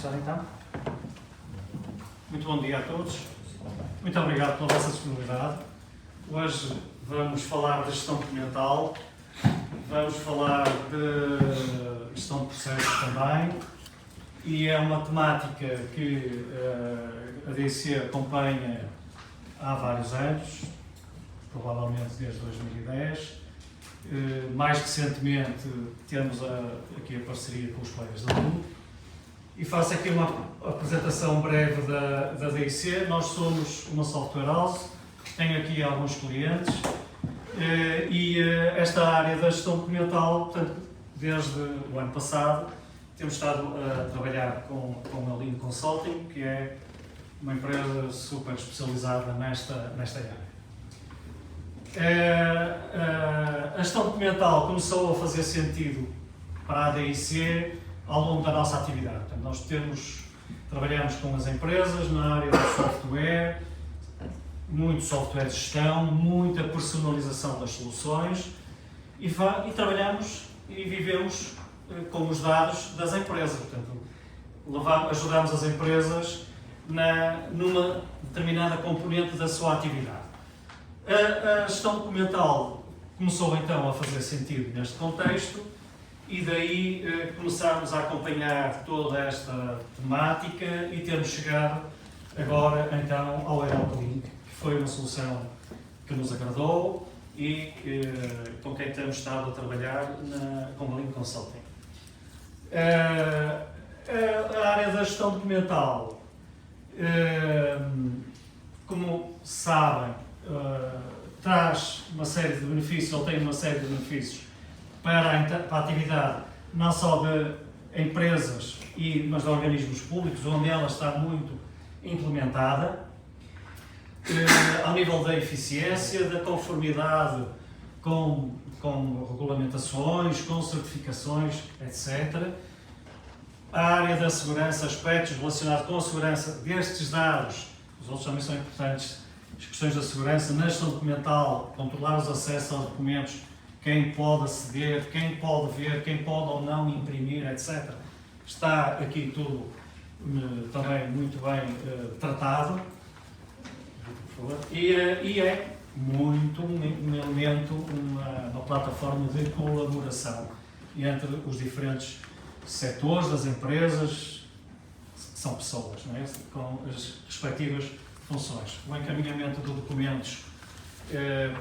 começar então. Muito bom dia a todos. Muito obrigado pela vossa disponibilidade. Hoje vamos falar de gestão documental, vamos falar de gestão de processos também, e é uma temática que a DIC acompanha há vários anos, provavelmente desde 2010. Mais recentemente temos aqui a parceria com os colegas da LUM, e faço aqui uma apresentação breve da DIC. Nós somos uma software house, tenho aqui alguns clientes, e esta área da gestão documental, portanto, desde o ano passado, temos estado a trabalhar com a Lean Consulting, que é uma empresa super especializada nesta área. A gestão documental começou a fazer sentido para a DIC ao longo da nossa atividade. Portanto, nós trabalhamos com as empresas na área do software, muito software de gestão, muita personalização das soluções, e trabalhamos e vivemos com os dados das empresas. Portanto, ajudamos as empresas numa determinada componente da sua atividade. A gestão documental começou então a fazer sentido neste contexto, e daí começámos a acompanhar toda esta temática e temos chegado agora então ao EdoClink, que foi uma solução que nos agradou e com quem temos estado a trabalhar com a Lean Consulting. A área da gestão documental, como sabem, traz uma série de benefícios, ou tem uma série de benefícios para a atividade, não só de empresas, mas de organismos públicos, onde ela está muito implementada, ao nível da eficiência, da conformidade com regulamentações, com certificações, etc. A área da segurança, aspectos relacionados com a segurança destes dados, os outros também são importantes. As questões da segurança na gestão documental, controlar os acessos aos documentos, quem pode aceder, quem pode ver, quem pode ou não imprimir, etc. Está aqui tudo também muito bem tratado. E é muito um elemento, uma plataforma de colaboração entre os diferentes setores das empresas, que são pessoas, não é? Com as respectivas funções. O encaminhamento de documentos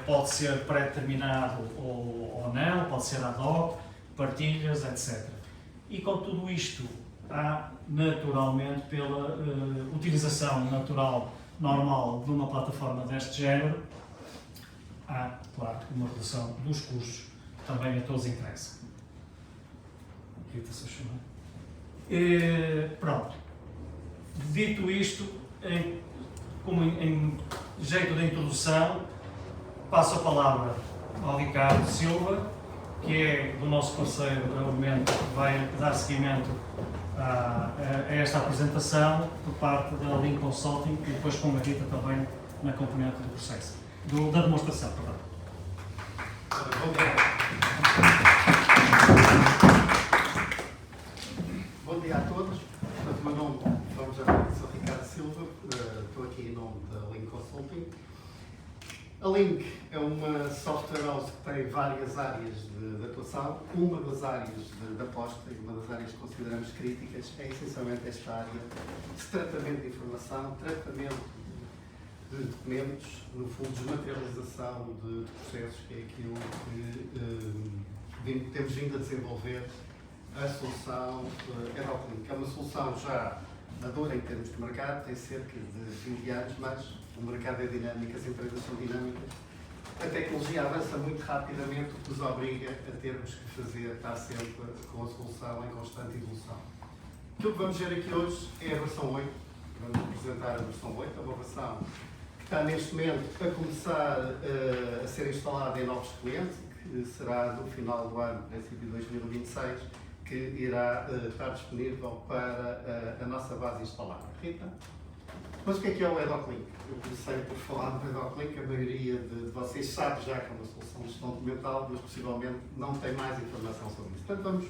pode ser pré-determinado ou não, pode ser ad hoc, partilhas, etc. E com tudo isto, há naturalmente, pela utilização natural, normal de uma plataforma deste género, há, claro, uma redução dos custos, que também a todos interessa. Pronto. Dito isto, como em jeito de introdução, passo a palavra ao Ricardo Silva, que é do nosso parceiro da Aumento, que vai dar seguimento a esta apresentação por parte da Lean Consulting, e depois com a Rita também na componente do processo, da demonstração, perdão. Bom dia a todos. O meu nome, vamos já ver, sou Ricardo Silva, estou aqui em nome da Lean Consulting. A Link é uma software house que tem várias áreas de atuação. Uma das áreas de aposta e uma das áreas que consideramos críticas é essencialmente esta área de tratamento de informação, tratamento de documentos, no fundo, desmaterialização de processos, que é aquilo que temos vindo a desenvolver. A solução EdoClink é uma solução já madura em termos de mercado, tem cerca de 20 anos, mas o mercado é dinâmico, as empresas são dinâmicas, a tecnologia avança muito rapidamente, o que nos obriga a termos que estar sempre com a solução em constante evolução. Aquilo que vamos ver aqui hoje é a versão 8, vamos apresentar a versão 8, é uma versão que está neste momento a começar a ser instalada em novos clientes, que será no final do ano, princípio de 2026, que irá estar disponível para a nossa base instalada. Rita? Mas o que é o EdoClink? Eu comecei por falar do EdoClink, a maioria de vocês sabe já que é uma solução de gestão documental, mas possivelmente não tem mais informação sobre isso. Portanto, vamos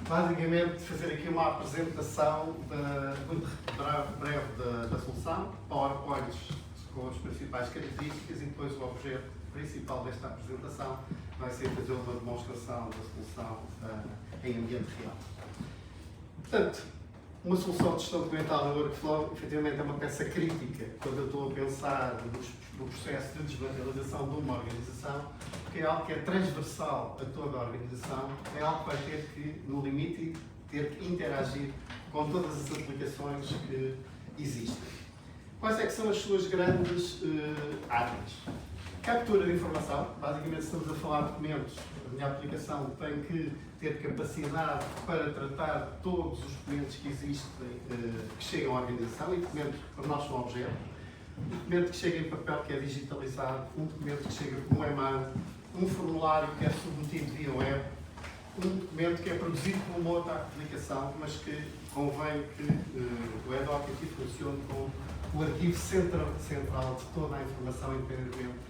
basicamente fazer aqui uma apresentação muito breve da solução, PowerPoints com as principais características e depois o objeto principal desta apresentação vai ser fazer uma demonstração da solução em ambiente real. Portanto, uma solução de gestão documental no workflow, efetivamente, é uma peça crítica quando eu estou a pensar no processo de desmaterialização de uma organização, porque é algo que é transversal a toda a organização, é algo que vai ter que, no limite, ter que interagir com todas as aplicações que existem. Quais é que são as suas grandes áreas? Captura de informação, basicamente estamos a falar de documentos, a minha aplicação tem que ter capacidade para tratar de todos os documentos que existem, que chegam à organização, e documentos para nós são objetos, um documento que chega em papel que é digitalizado, um documento que chega como e-mail, um formulário que é submetido via web, um documento que é produzido por uma outra aplicação, mas que convém que o EDOC aqui funcione com o arquivo central de toda a informação, independentemente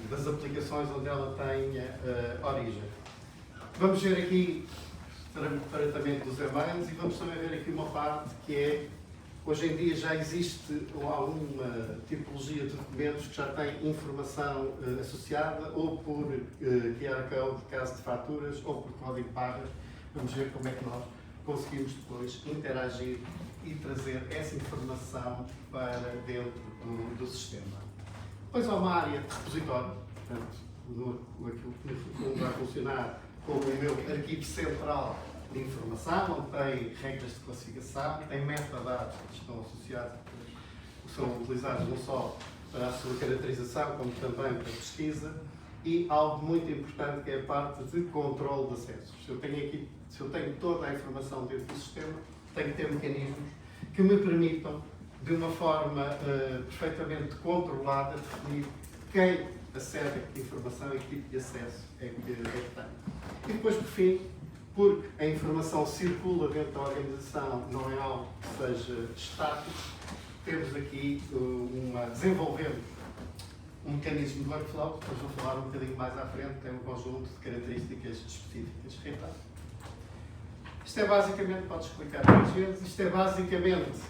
das aplicações onde ela tenha origem. Vamos ver aqui o tratamento dos e-mails e vamos também ver aqui uma parte que é, hoje em dia já existe alguma tipologia de documentos que já tem informação associada, ou por QR Code, caso de faturas, ou por código barras. Vamos ver como é que nós conseguimos depois interagir e trazer essa informação para dentro do sistema. Depois há uma área de repositório, portanto, aquilo que no fundo vai funcionar como o meu arquivo central de informação, onde tem regras de classificação, tem metadados que estão associados, que são utilizados não só para a sua caracterização, como também para a pesquisa, e algo muito importante que é a parte de controle de acessos. Se eu tenho toda a informação dentro do sistema, tenho que ter mecanismos que me permitam, de uma forma perfeitamente controlada, definir quem acede a que informação e que tipo de acesso é que tem. E depois, por fim, porque a informação circula dentro da organização, não é algo que seja estático, temos aqui desenvolvemos um mecanismo de workflow, que depois vou falar um bocadinho mais à frente, tem um conjunto de características específicas. Rita? Isto é basicamente, pode explicar várias vezes, isto é basicamente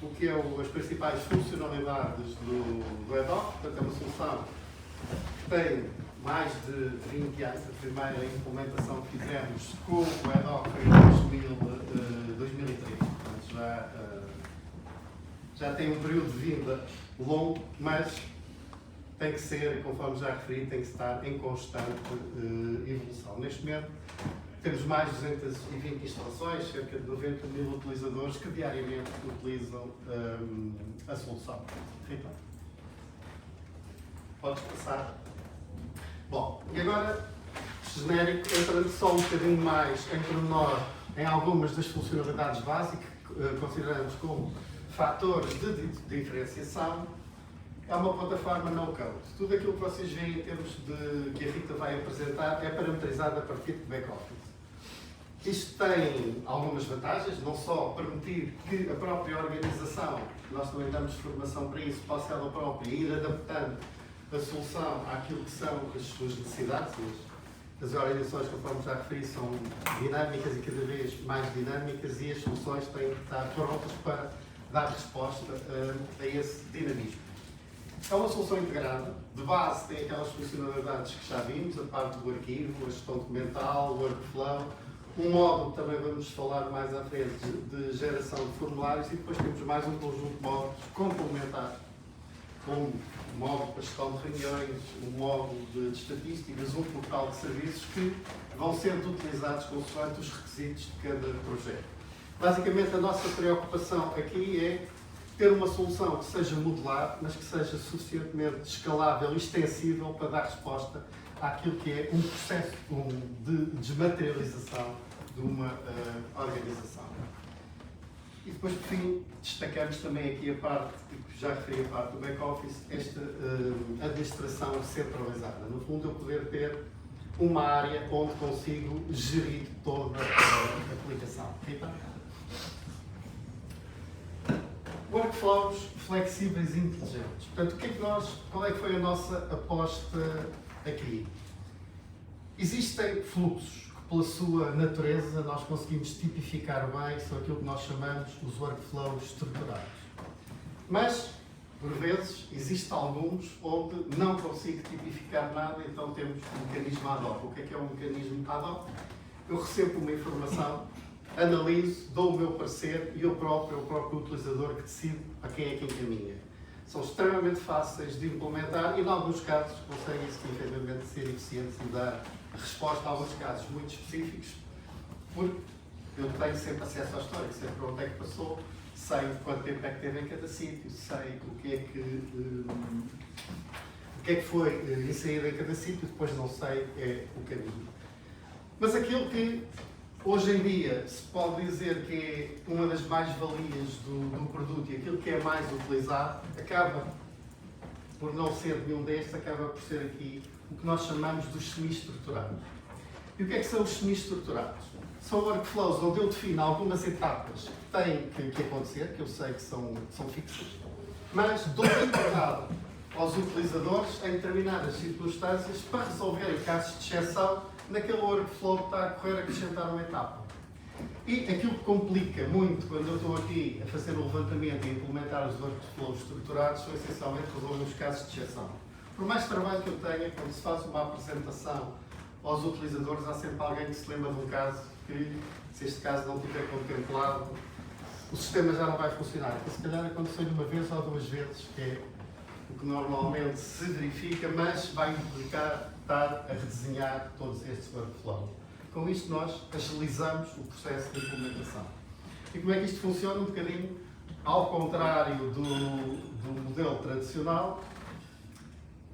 o que é as principais funcionalidades do EDOC, portanto é uma solução que tem mais de 20 anos. A primeira implementação que fizemos com o EDOC foi em 2013, portanto já tem um período de vida longo, mas tem que ser, conforme já referi, tem que estar em constante evolução. Neste momento temos mais de 220 instalações, cerca de 90 mil utilizadores que diariamente utilizam a solução. Rita? Podes passar. Bom, e agora, genérico, entrando só um bocadinho mais em pormenor em algumas das funcionalidades básicas que consideramos como fatores de diferenciação, é uma plataforma no-code. Tudo aquilo que vocês veem em termos que a Rita vai apresentar é parametrizado a partir de back-office. Isto tem algumas vantagens, não só permitir que a própria organização, nós também damos formação para isso, possa ela própria ir adaptando a solução àquilo que são as suas necessidades. As organizações, conforme já referi, são dinâmicas e cada vez mais dinâmicas, e as soluções têm que estar prontas para dar resposta a esse dinamismo. É uma solução integrada, de base tem aquelas funcionalidades que já vimos, a parte do arquivo, a gestão documental, o workflow, um módulo que também vamos falar mais à frente de geração de formulários, e depois temos mais um conjunto de módulos complementares, como um módulo para gestão de reuniões, um módulo de estatísticas, um portal de serviços que vão sendo utilizados consoante os requisitos de cada projeto. Basicamente, a nossa preocupação aqui é ter uma solução que seja modular, mas que seja suficientemente escalável e extensível para dar resposta àquilo que é um processo de desmaterialização de uma organização. E depois, por fim, destacamos também aqui a parte, que já referi a parte do back-office, esta administração centralizada. No fundo, eu poder ter uma área onde consigo gerir toda a aplicação. Rita? Workflows flexíveis e inteligentes. Portanto, qual é que foi a nossa aposta aqui? Existem fluxos que pela sua natureza, nós conseguimos tipificar bem, são aquilo que nós chamamos os workflows estruturados. Mas, por vezes, existem alguns onde não consigo tipificar nada, então temos o mecanismo ad hoc. O que é um mecanismo ad hoc? Eu recebo uma informação, analiso, dou o meu parecer e eu próprio, é o próprio utilizador que decide a quem é que encaminha. São extremamente fáceis de implementar e, em alguns casos, conseguem efetivamente ser eficientes e dar resposta a alguns casos muito específicos, porque eu tenho sempre acesso à história, sei para onde é que passou, sei quanto tempo é que teve em cada sítio, sei o que é que foi inserido em cada sítio, depois não sei o caminho. Mas aquilo que hoje em dia se pode dizer que é uma das mais-valias do produto e aquilo que é mais utilizado, acaba por não ser nenhum destes, acaba por ser aqui o que nós chamamos dos semi-estruturados. E o que é que são os semi-estruturados? São workflows onde eu defino algumas etapas que têm que acontecer, que eu sei que são fixas, mas dou liberdade aos utilizadores em determinadas circunstâncias para resolverem casos de exceção naquele workflow que está a correr a acrescentar uma etapa. E aquilo que complica muito quando eu estou aqui a fazer o levantamento e a implementar os workflows estruturados são essencialmente resolver os casos de exceção. Por mais trabalho que eu tenha, quando se faz uma apresentação aos utilizadores, há sempre alguém que se lembra de um caso que, se este caso não tiver contemplado, o sistema já não vai funcionar. E se calhar aconteceu uma vez ou duas vezes, que é o que normalmente se verifica, mas vai implicar estar a redesenhar todos estes workflows. Com isto nós agilizamos o processo de implementação. E como é que isto funciona? Um bocadinho ao contrário do modelo tradicional.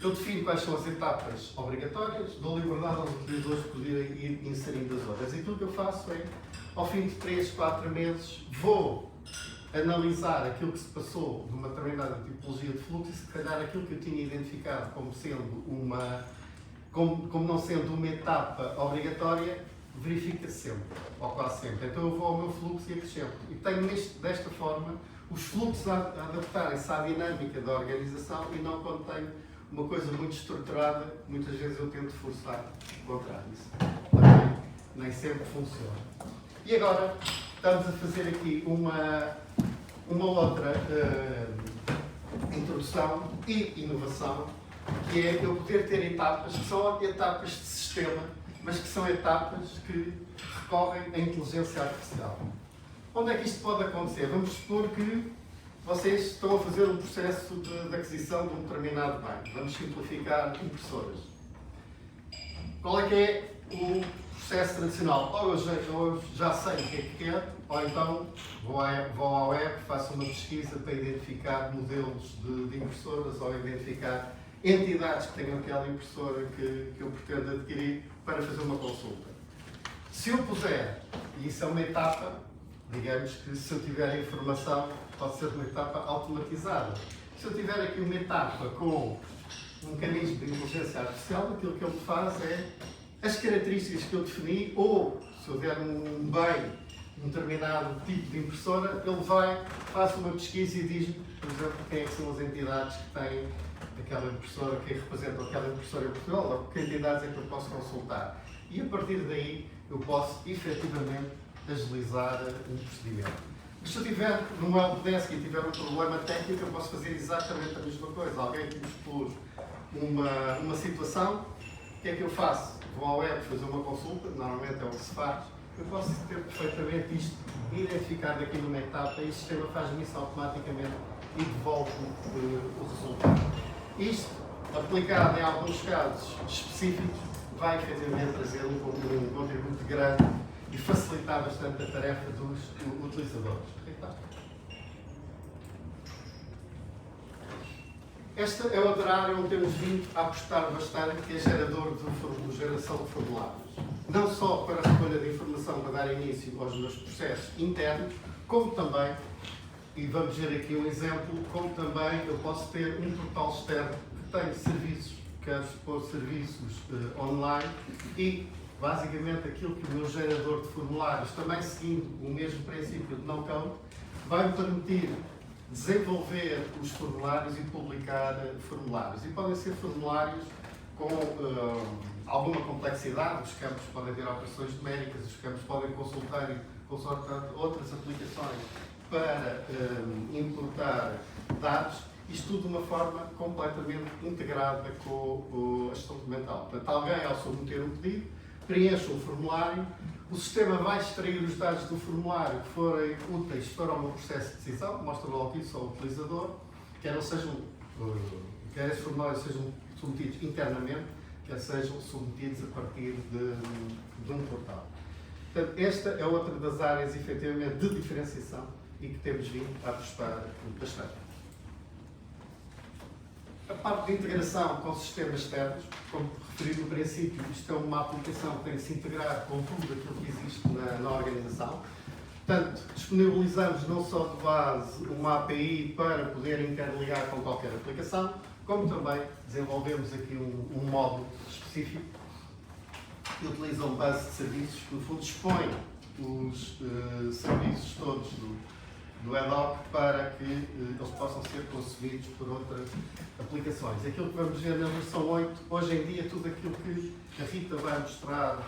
Eu defino quais são as etapas obrigatórias, dou liberdade aos utilizadores de poderem ir inserindo as outras. E aquilo que eu faço é, ao fim de 3, 4 meses, vou analisar aquilo que se passou numa determinada tipologia de fluxo e se calhar aquilo que eu tinha identificado como sendo como não sendo uma etapa obrigatória, verifica-se sempre, ou quase sempre. Então eu vou ao meu fluxo e acrescento. E tenho desta forma os fluxos a adaptarem-se à dinâmica da organização e não quando tenho uma coisa muito estruturada, muitas vezes eu tento forçar o contrário. Isso também nem sempre funciona. E agora estamos a fazer aqui uma outra introdução e inovação, que é eu poder ter etapas que são etapas de sistema, mas que são etapas que recorrem à inteligência artificial. Onde é que isto pode acontecer? Vamos supor que vocês estão a fazer um processo de aquisição de um determinado bem. Vamos simplificar impressoras. Qual é que é o processo tradicional? Ou eu já sei o que é que quero, ou então vou à web, faço uma pesquisa para identificar modelos de impressoras ou identificar entidades que tenham aquela impressora que eu pretendo adquirir para fazer uma consulta. Se eu puser, e isso é uma etapa, digamos que se eu tiver a informação, pode ser uma etapa automatizada. Se eu tiver aqui uma etapa com um mecanismo de inteligência artificial, aquilo que ele faz é as características que eu defini, ou se eu der um bem, um determinado tipo de impressora, ele faz uma pesquisa e diz-me, por exemplo, quem é que são as entidades que têm aquela impressora, quem representa aquela impressora em Portugal, ou que entidades é que eu posso consultar. E a partir daí eu posso efetivamente agilizar um procedimento. Mas se eu estiver num helpdesk e tiver um problema técnico, eu posso fazer exatamente a mesma coisa. Alguém que me expôs uma situação, o que é que eu faço? Vou ao web fazer uma consulta, normalmente é o que se faz. Eu posso ter perfeitamente isto identificado aqui numa etapa e o sistema faz-me isso automaticamente e devolve-me o resultado. Isto, aplicado em alguns casos específicos, vai efetivamente trazer um contributo grande e facilitar bastante a tarefa dos utilizadores. Esta é outra área onde temos vindo a apostar bastante, que é geração de formulários. Não só para a recolha de informação para dar início aos meus processos internos, como também, e vamos ver aqui um exemplo, como também eu posso ter um portal externo que tem serviços, quero supor serviços online e basicamente aquilo que o meu gerador de formulários, também seguindo o mesmo princípio de no-code, vai me permitir desenvolver os formulários e publicar formulários. E podem ser formulários com alguma complexidade, os campos podem ter operações numéricas, os campos podem consultar outras aplicações para importar dados, isto tudo de uma forma completamente integrada com a gestão documental. Portanto, alguém, ao submeter um pedido, preenche um formulário, o sistema vai extrair os dados do formulário que forem úteis para o meu processo de decisão, mostra logo isso ao utilizador, quer esses formulários sejam submetidos internamente, quer sejam submetidos a partir de um portal. Portanto, esta é outra das áreas, efetivamente, de diferenciação e que temos vindo a apostar bastante. A parte de integração com sistemas externos, como referi no princípio, isto é uma aplicação que tem que se integrar com tudo aquilo que existe na organização. Portanto, disponibilizamos não só de base uma API para poder interligar com qualquer aplicação, como também desenvolvemos aqui um módulo específico que utiliza um base de serviços que, no fundo, expõe os serviços todos do EDOC para que eles possam ser consumidos por outras aplicações. Aquilo que vamos ver na versão 8, hoje em dia, tudo aquilo que a Rita vai mostrar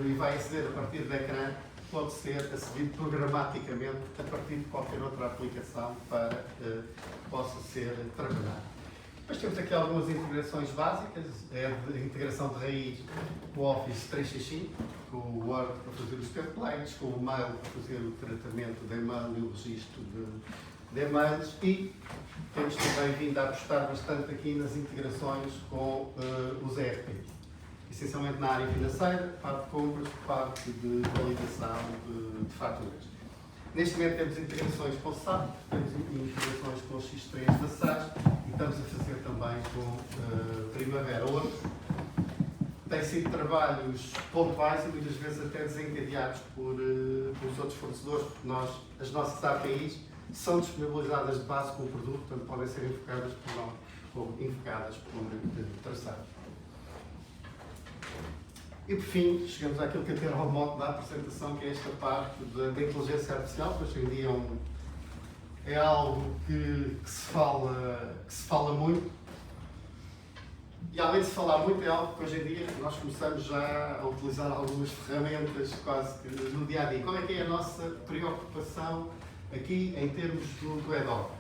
e vai aceder a partir do ecrã, pode ser acedido programaticamente a partir de qualquer outra aplicação para que possa ser trabalhado. Depois temos aqui algumas integrações básicas, é a integração de raiz com o Office 365, com o Word para fazer os templates, com o Mail para fazer o tratamento de e-mail e o registro de e-mails, e temos também vindo a apostar bastante aqui nas integrações com os ERPs, essencialmente na área financeira, parte de compras, parte de validação de faturas. Neste momento temos integrações com o SAP, temos integrações com o X3 da SAS e estamos a fazer também com Primavera. Outro tem sido trabalhos pontuais e muitas vezes até desencadeados pelos outros fornecedores, porque as nossas APIs são disponibilizadas de base com o produto, portanto podem ser invocadas por nós ou invocadas por terceiros. E por fim, chegamos àquilo que até era o mote da apresentação, que é esta parte da inteligência artificial, que hoje em dia é algo que se fala muito. E além de se falar muito, é algo que hoje em dia nós começamos já a utilizar algumas ferramentas quase que no dia a dia. Qual é que é a nossa preocupação aqui em termos do EDOC?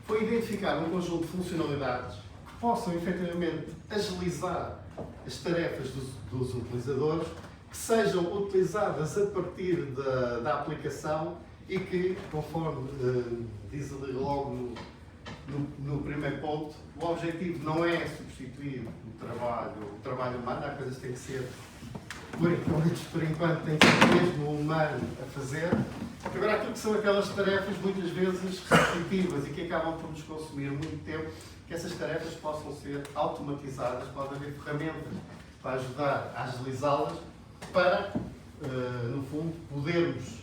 Foi identificar um conjunto de funcionalidades que possam efetivamente agilizar as tarefas dos utilizadores, que sejam utilizadas a partir da aplicação e que, conforme diz ali logo no primeiro ponto, o objetivo não é substituir o trabalho humano, há coisas que têm que ser, por enquanto, tem que ser mesmo humano a fazer. Agora, aquilo que são aquelas tarefas muitas vezes repetitivas e que acabam por nos consumir muito tempo, que essas tarefas possam ser automatizadas, pode haver ferramentas para ajudar a agilizá-las, para, no fundo, podermos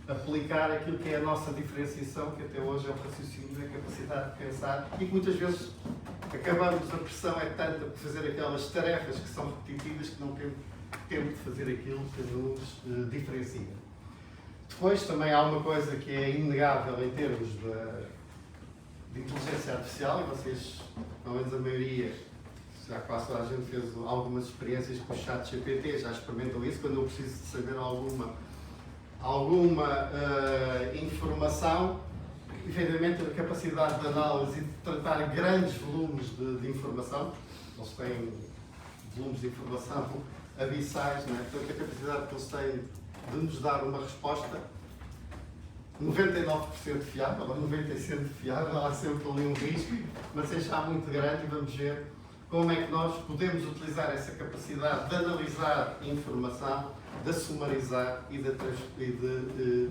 aplicar aquilo que é a nossa diferenciação, que até hoje é o raciocínio, a capacidade de pensar, e que muitas vezes acabamos, a pressão é tanta por fazer aquelas tarefas que são repetitivas que não temos tempo de fazer aquilo que nos diferencia. Depois também há uma coisa que é inegável em termos de inteligência artificial, e vocês, pelo menos a maioria, já quase toda a gente fez algumas experiências com o ChatGPT, já experimentam isso, quando eu preciso de saber alguma informação, efetivamente a capacidade de análise e de tratar grandes volumes de informação, eles têm volumes de informação abissais, não é? Portanto, a capacidade que eles têm de nos dar uma resposta 99% fiável, ou 90% fiável, há sempre ali um risco, mas é já muito grande, e vamos ver como é que nós podemos utilizar essa capacidade de analisar informação, de sumarizar e de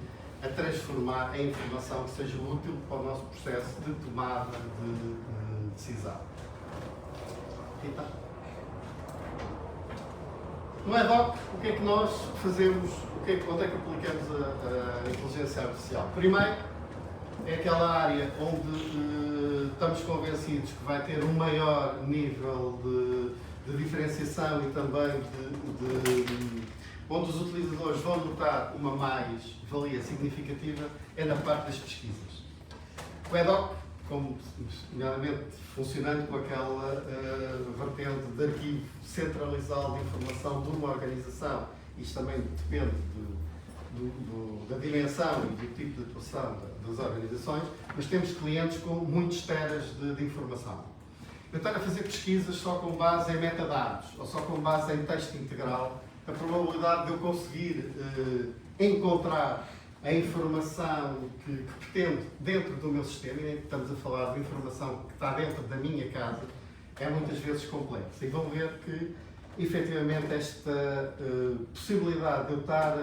transformar em informação que seja útil para o nosso processo de tomada de decisão. Rita? No EDOC, o que é que nós fazemos, onde é que aplicamos a inteligência artificial? Primeiro, é aquela área onde estamos convencidos que vai ter um maior nível de diferenciação e também onde os utilizadores vão notar uma mais-valia significativa, é na parte das pesquisas. O EDOC como, nomeadamente, funcionando com aquela vertente de arquivo centralizado de informação de uma organização. Isto também depende da dimensão e do tipo de atuação das organizações, mas temos clientes com muitos teras de informação. Eu estar a fazer pesquisas só com base em metadados ou só com base em texto integral, a probabilidade de eu conseguir encontrar a informação que pretendo dentro do meu sistema, e estamos a falar de informação que está dentro da minha casa, é muitas vezes complexa. E vão ver que, efetivamente, esta possibilidade de eu estar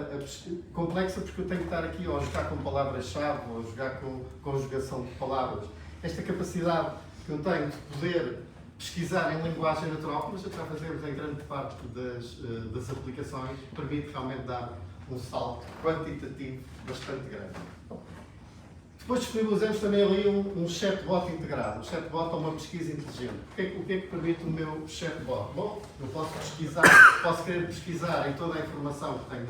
complexa, porque eu tenho que estar aqui ou a jogar com palavras-chave, ou a jogar com conjugação de palavras. Esta capacidade que eu tenho de poder pesquisar em linguagem natural, como já fazemos em grande parte das aplicações, permite realmente dar um salto quantitativo bastante grande. Depois disponibilizamos também ali um chatbot integrado. Um chatbot é uma pesquisa inteligente. O que é que permite o meu chatbot? Bom, eu posso pesquisar, posso querer pesquisar em toda a informação que tenho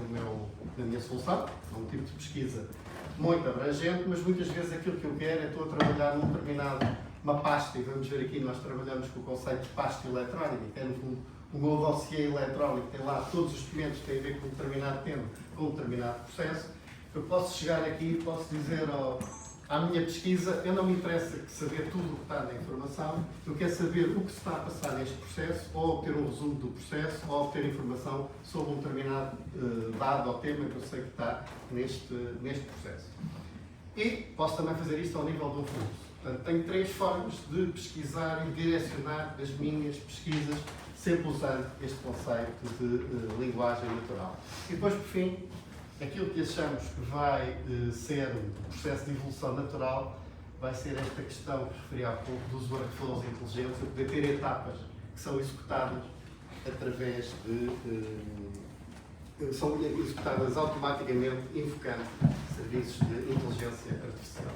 na minha solução, é um tipo de pesquisa muito abrangente, mas muitas vezes aquilo que eu quero é estou a trabalhar num determinado, uma pasta, e vamos ver aqui, nós trabalhamos com o conceito de pasta eletrónica, que é no fundo o meu dossiê eletrónico, tem lá todos os documentos que têm a ver com um determinado tema, com um determinado processo. Eu posso chegar aqui e posso dizer à minha pesquisa, eu não me interessa saber tudo o que está na informação, eu quero saber o que se está a passar neste processo, ou obter um resumo do processo, ou obter informação sobre um determinado dado ou tema que eu sei que está neste processo. E posso também fazer isto ao nível do fluxo. Portanto, tenho 3 formas de pesquisar e direcionar as minhas pesquisas, sempre usando este conceito de linguagem natural. E depois, por fim, aquilo que achamos que vai ser um processo de evolução natural vai ser esta questão que referi há pouco dos workflows inteligentes, eu poder ter etapas que são executadas através são executadas automaticamente, invocando serviços de inteligência artificial.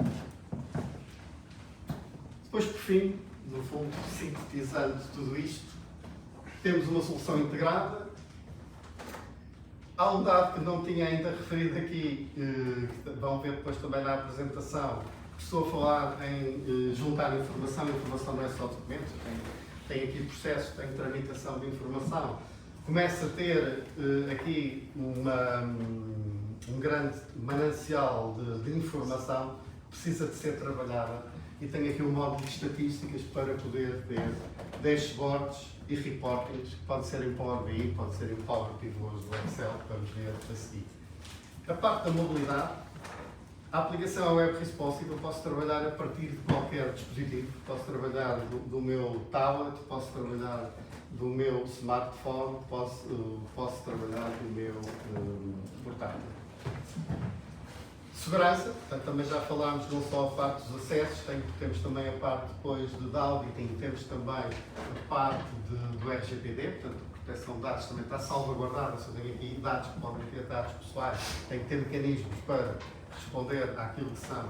Depois, por fim, no fundo, sintetizando tudo isto, temos uma solução integrada. Há um dado que não tinha ainda referido aqui, que vão ver depois também na apresentação, que estou a falar em juntar informação. A informação não é só documentos, tem aqui processos, tem tramitação de informação. Começa a ter aqui um grande manancial de informação que precisa de ser trabalhada, e tenho aqui um módulo de estatísticas para poder ver dashboards e reportings, que pode ser em Power BI, pode ser em Power Pivots do Excel, que vamos ver a seguir. A parte da mobilidade, a aplicação Web Responsive, eu posso trabalhar a partir de qualquer dispositivo, posso trabalhar do meu tablet, posso trabalhar do meu smartphone, posso trabalhar do meu portátil. Segurança, portanto, também já falámos não só a parte dos acessos, temos também a parte depois do auditing, temos também a parte do RGPD, portanto, a proteção de dados também está salvaguardada. Se eu tenho aqui dados que podem ter dados pessoais, tenho que ter mecanismos para responder àquilo que são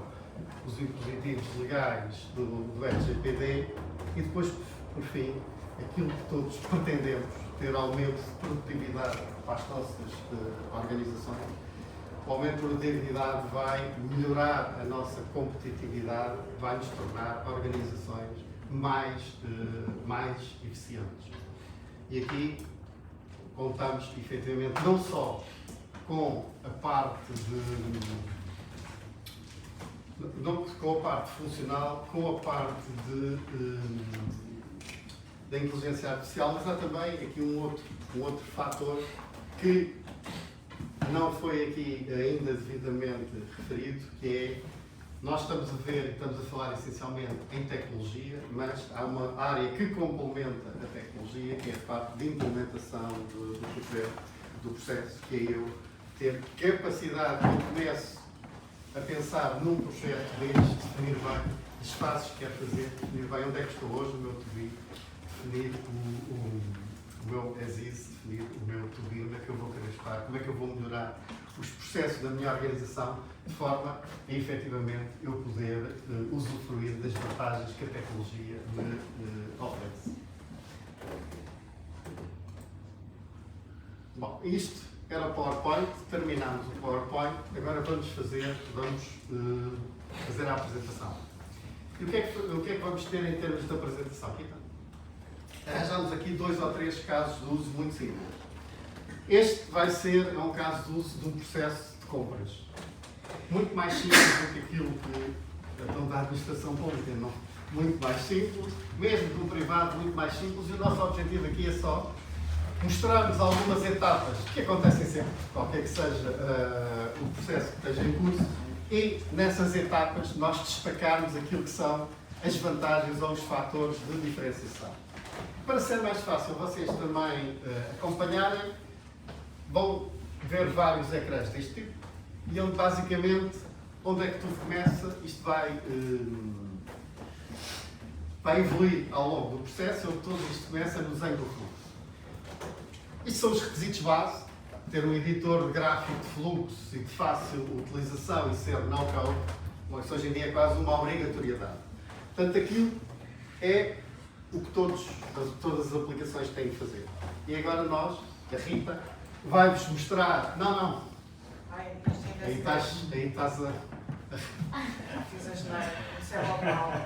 os dispositivos legais do RGPD. E depois, por fim, aquilo que todos pretendemos, ter aumento de produtividade para as nossas organizações. O aumento de produtividade vai melhorar a nossa competitividade, vai nos tornar organizações mais eficientes. E aqui contamos, efetivamente, não só com a parte com a parte funcional, com a parte da inteligência artificial, mas há também aqui um outro fator que não foi aqui ainda devidamente referido, que é, nós estamos a falar essencialmente em tecnologia, mas há uma área que complementa a tecnologia, que é a parte de implementação do processo, que é eu ter capacidade, eu começo a pensar num projeto destes, definir bem os espaços que quero fazer, definir bem onde é que estou hoje, o meu to-be, definir o meu as-is, definir o meu to-be, onde é que eu vou querer estar, como é que eu vou melhorar os processos da minha organização, de forma a, efetivamente, eu poder usufruir das vantagens que a tecnologia me oferece. Bom, isto era o PowerPoint, terminámos o PowerPoint, agora vamos fazer a apresentação. E o que é que vamos ter em termos de apresentação? Arranjamos aqui 2 ou 3 casos de uso muito simples. Este vai ser um caso de uso de um processo de compras. Muito mais simples do que aquilo que estão da administração pública, não? Muito mais simples, mesmo do privado, muito mais simples. E o nosso objetivo aqui é só mostrar-vos algumas etapas que acontecem sempre, qualquer que seja o processo que esteja em curso, e nessas etapas nós destacarmos aquilo que são as vantagens ou os fatores de diferenciação. Para ser mais fácil vocês também acompanharem, vão ver vários ecrãs deste tipo, e onde basicamente, onde é que tudo começa, isto vai evoluir ao longo do processo, onde tudo isto começa no desenho do fluxo. Isto são os requisitos base, ter um editor de gráfico de fluxo e de fácil utilização e ser no-code, mas hoje em dia é quase uma obrigatoriedade. Portanto, aquilo é o que todas as aplicações têm de fazer. E agora nós, a Rita, vai-vos mostrar... Não. Aí estás a...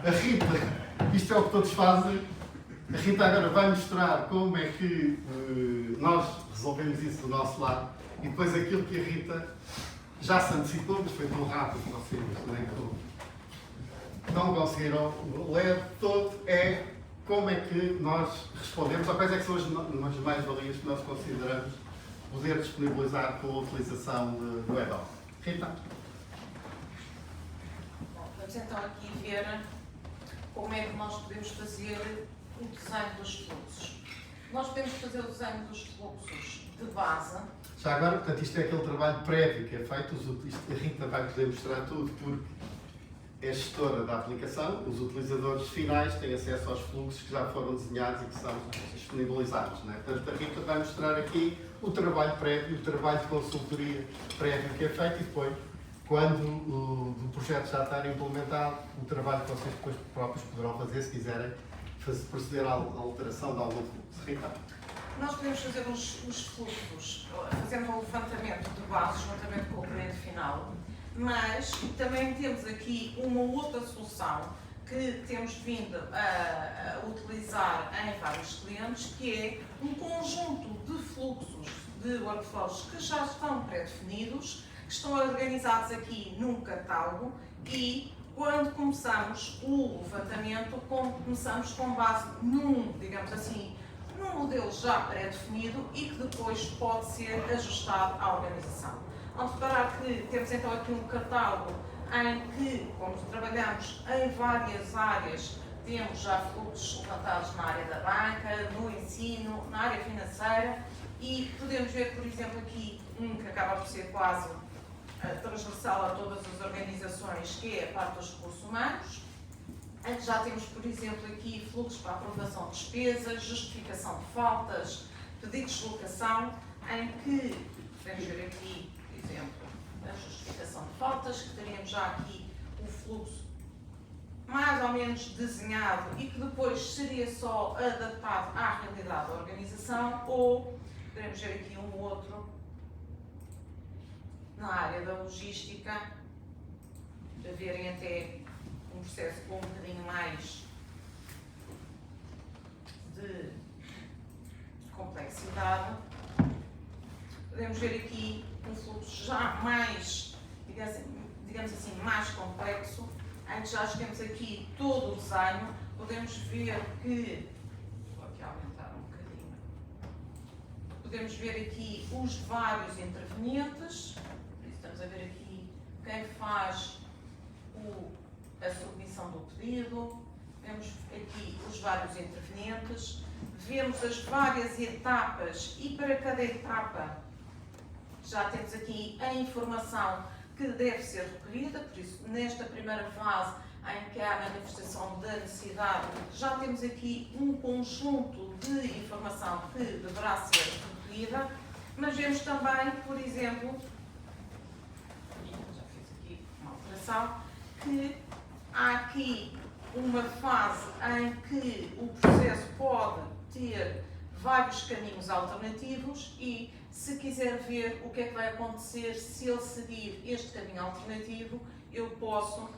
A Rita, isto é o que todos fazem. A Rita agora vai mostrar como é que nós resolvemos isso do nosso lado, e depois aquilo que a Rita já se antecipou, mas foi tão rápido que vocês não conseguiram ler todo, é como é que nós respondemos, ou quais é que são as mais-valias que nós consideramos poder disponibilizar com a utilização do Adobe. Rita? Bom, vamos então aqui ver como é que nós podemos fazer o desenho dos fluxos. Nós podemos fazer o desenho dos fluxos de base. Já agora, portanto, isto é aquele trabalho prévio que é feito, a Rita vai poder mostrar tudo porque é gestora da aplicação, os utilizadores finais têm acesso aos fluxos que já foram desenhados e que são disponibilizados. Não é? Portanto, a Rita vai mostrar aqui o trabalho prévio, o trabalho de consultoria prévio que é feito e depois, quando o projeto já estar implementado, o trabalho que vocês depois próprios poderão fazer se quiserem proceder à alteração de algum fluxo. Rita? Nós podemos fazer os fluxos, fazendo um levantamento de base, juntamente com o cliente final, mas também temos aqui uma outra solução que temos vindo a utilizar em vários clientes, que é um conjunto de fluxos de workflows que já estão pré-definidos, que estão organizados aqui num catálogo e quando começamos o levantamento, começamos com base num, digamos assim, num modelo já pré-definido e que depois pode ser ajustado à organização. Vamos reparar que temos então aqui um catálogo em que, como trabalhamos em várias áreas, temos já fluxos levantados na área da banca, no ensino, na área financeira e podemos ver, por exemplo, aqui um que acaba por ser quase transversal a todas as organizações, que é a parte dos recursos humanos, em que já temos, por exemplo, aqui fluxos para aprovação de despesas, justificação de faltas, pedidos de locação, em que podemos ver aqui, por exemplo, a justificação de faltas, que teríamos já aqui o fluxo mais ou menos desenhado e que depois seria só adaptado à realidade da organização, ou podemos ver aqui um outro na área da logística, para verem até um processo com um bocadinho mais de complexidade. Podemos ver aqui um fluxo já mais, digamos assim, mais complexo, em que já temos aqui todo o desenho. Podemos ver que, vou aqui aumentar um bocadinho, podemos ver aqui os vários intervenientes. Estamos a ver aqui quem faz a submissão do pedido, vemos aqui os vários intervenientes, vemos as várias etapas e para cada etapa já temos aqui a informação que deve ser recolhida, por isso nesta primeira fase em que há a manifestação da necessidade, já temos aqui um conjunto de informação que deverá ser recolhida, mas vemos também, por exemplo, que há aqui uma fase em que o processo pode ter vários caminhos alternativos e, se quiser ver o que é que vai acontecer se ele seguir este caminho alternativo, eu posso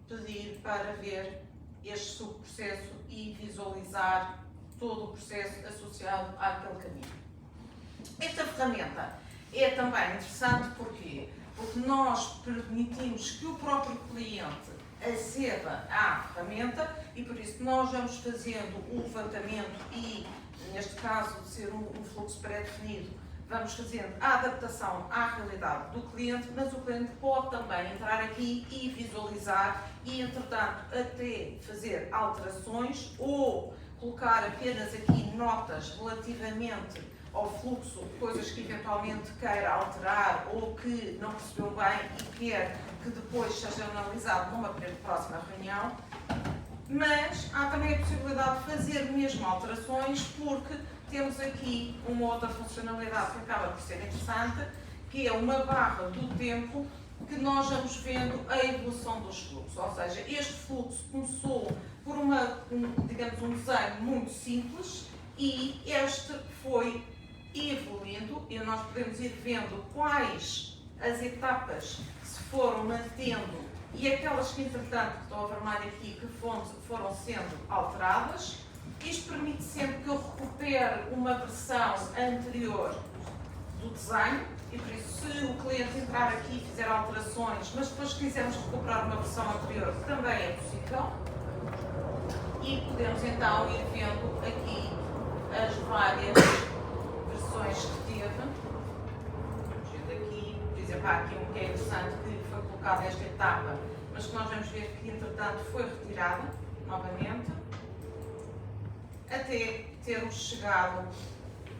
pedir para ver este subprocesso e visualizar todo o processo associado àquele caminho. Esta ferramenta é também interessante porque nós permitimos que o próprio cliente aceda à ferramenta e por isso nós vamos fazendo o levantamento e, neste caso de ser um fluxo pré-definido, vamos fazendo a adaptação à realidade do cliente, mas o cliente pode também entrar aqui e visualizar e, entretanto, até fazer alterações ou colocar apenas aqui notas relativamente ao fluxo, coisas que eventualmente queira alterar ou que não percebeu bem e quer que depois seja analisado numa próxima reunião. Mas há também a possibilidade de fazer mesmo alterações, porque temos aqui uma outra funcionalidade que acaba por ser interessante, que é uma barra do tempo que nós vamos vendo a evolução dos fluxos. Ou seja, este fluxo começou por digamos, um desenho muito simples e este foi evoluindo e nós podemos ir vendo quais as etapas se foram mantendo e aquelas que, entretanto, que estão a vermelho aqui, que foram sendo alteradas. Isto permite sempre que eu recupere uma versão anterior do desenho e, por isso, se o cliente entrar aqui e fizer alterações, mas depois quisermos recuperar uma versão anterior, também é possível. E podemos então ir vendo aqui as várias versões que teve. Vamos ver aqui, por exemplo, há aqui um que é interessante que foi colocado nesta etapa, mas que nós vamos ver que, entretanto, foi retirada novamente, até termos chegado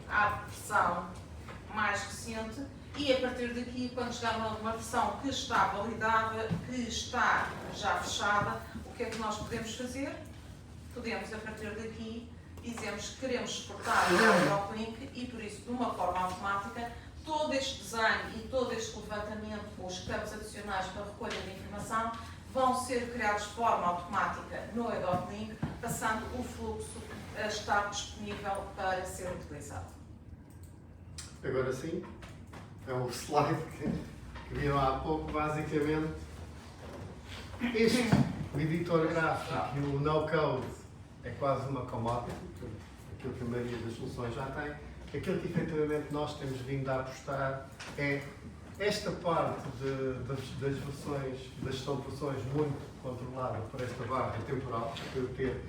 à versão mais recente e a partir daqui, quando chegarmos a uma versão que está validada, que está já fechada, o que é que nós podemos fazer? Podemos, a partir daqui, dizemos que queremos exportar o Droplink e, por isso, de uma forma automática, todo este desenho e todo este levantamento com os campos adicionais para recolha de informação vão ser criados de forma automática no Droplink, passando o fluxo a estar disponível para ser utilizado. Agora sim, é o slide que viram há pouco, basicamente. O editor gráfico e o no-code é quase uma commodity, aquilo que a maioria das soluções já tem. Aquilo que efetivamente nós temos vindo a apostar é esta parte das versões, da gestão de versões muito controlada por esta barra temporal, para eu ter,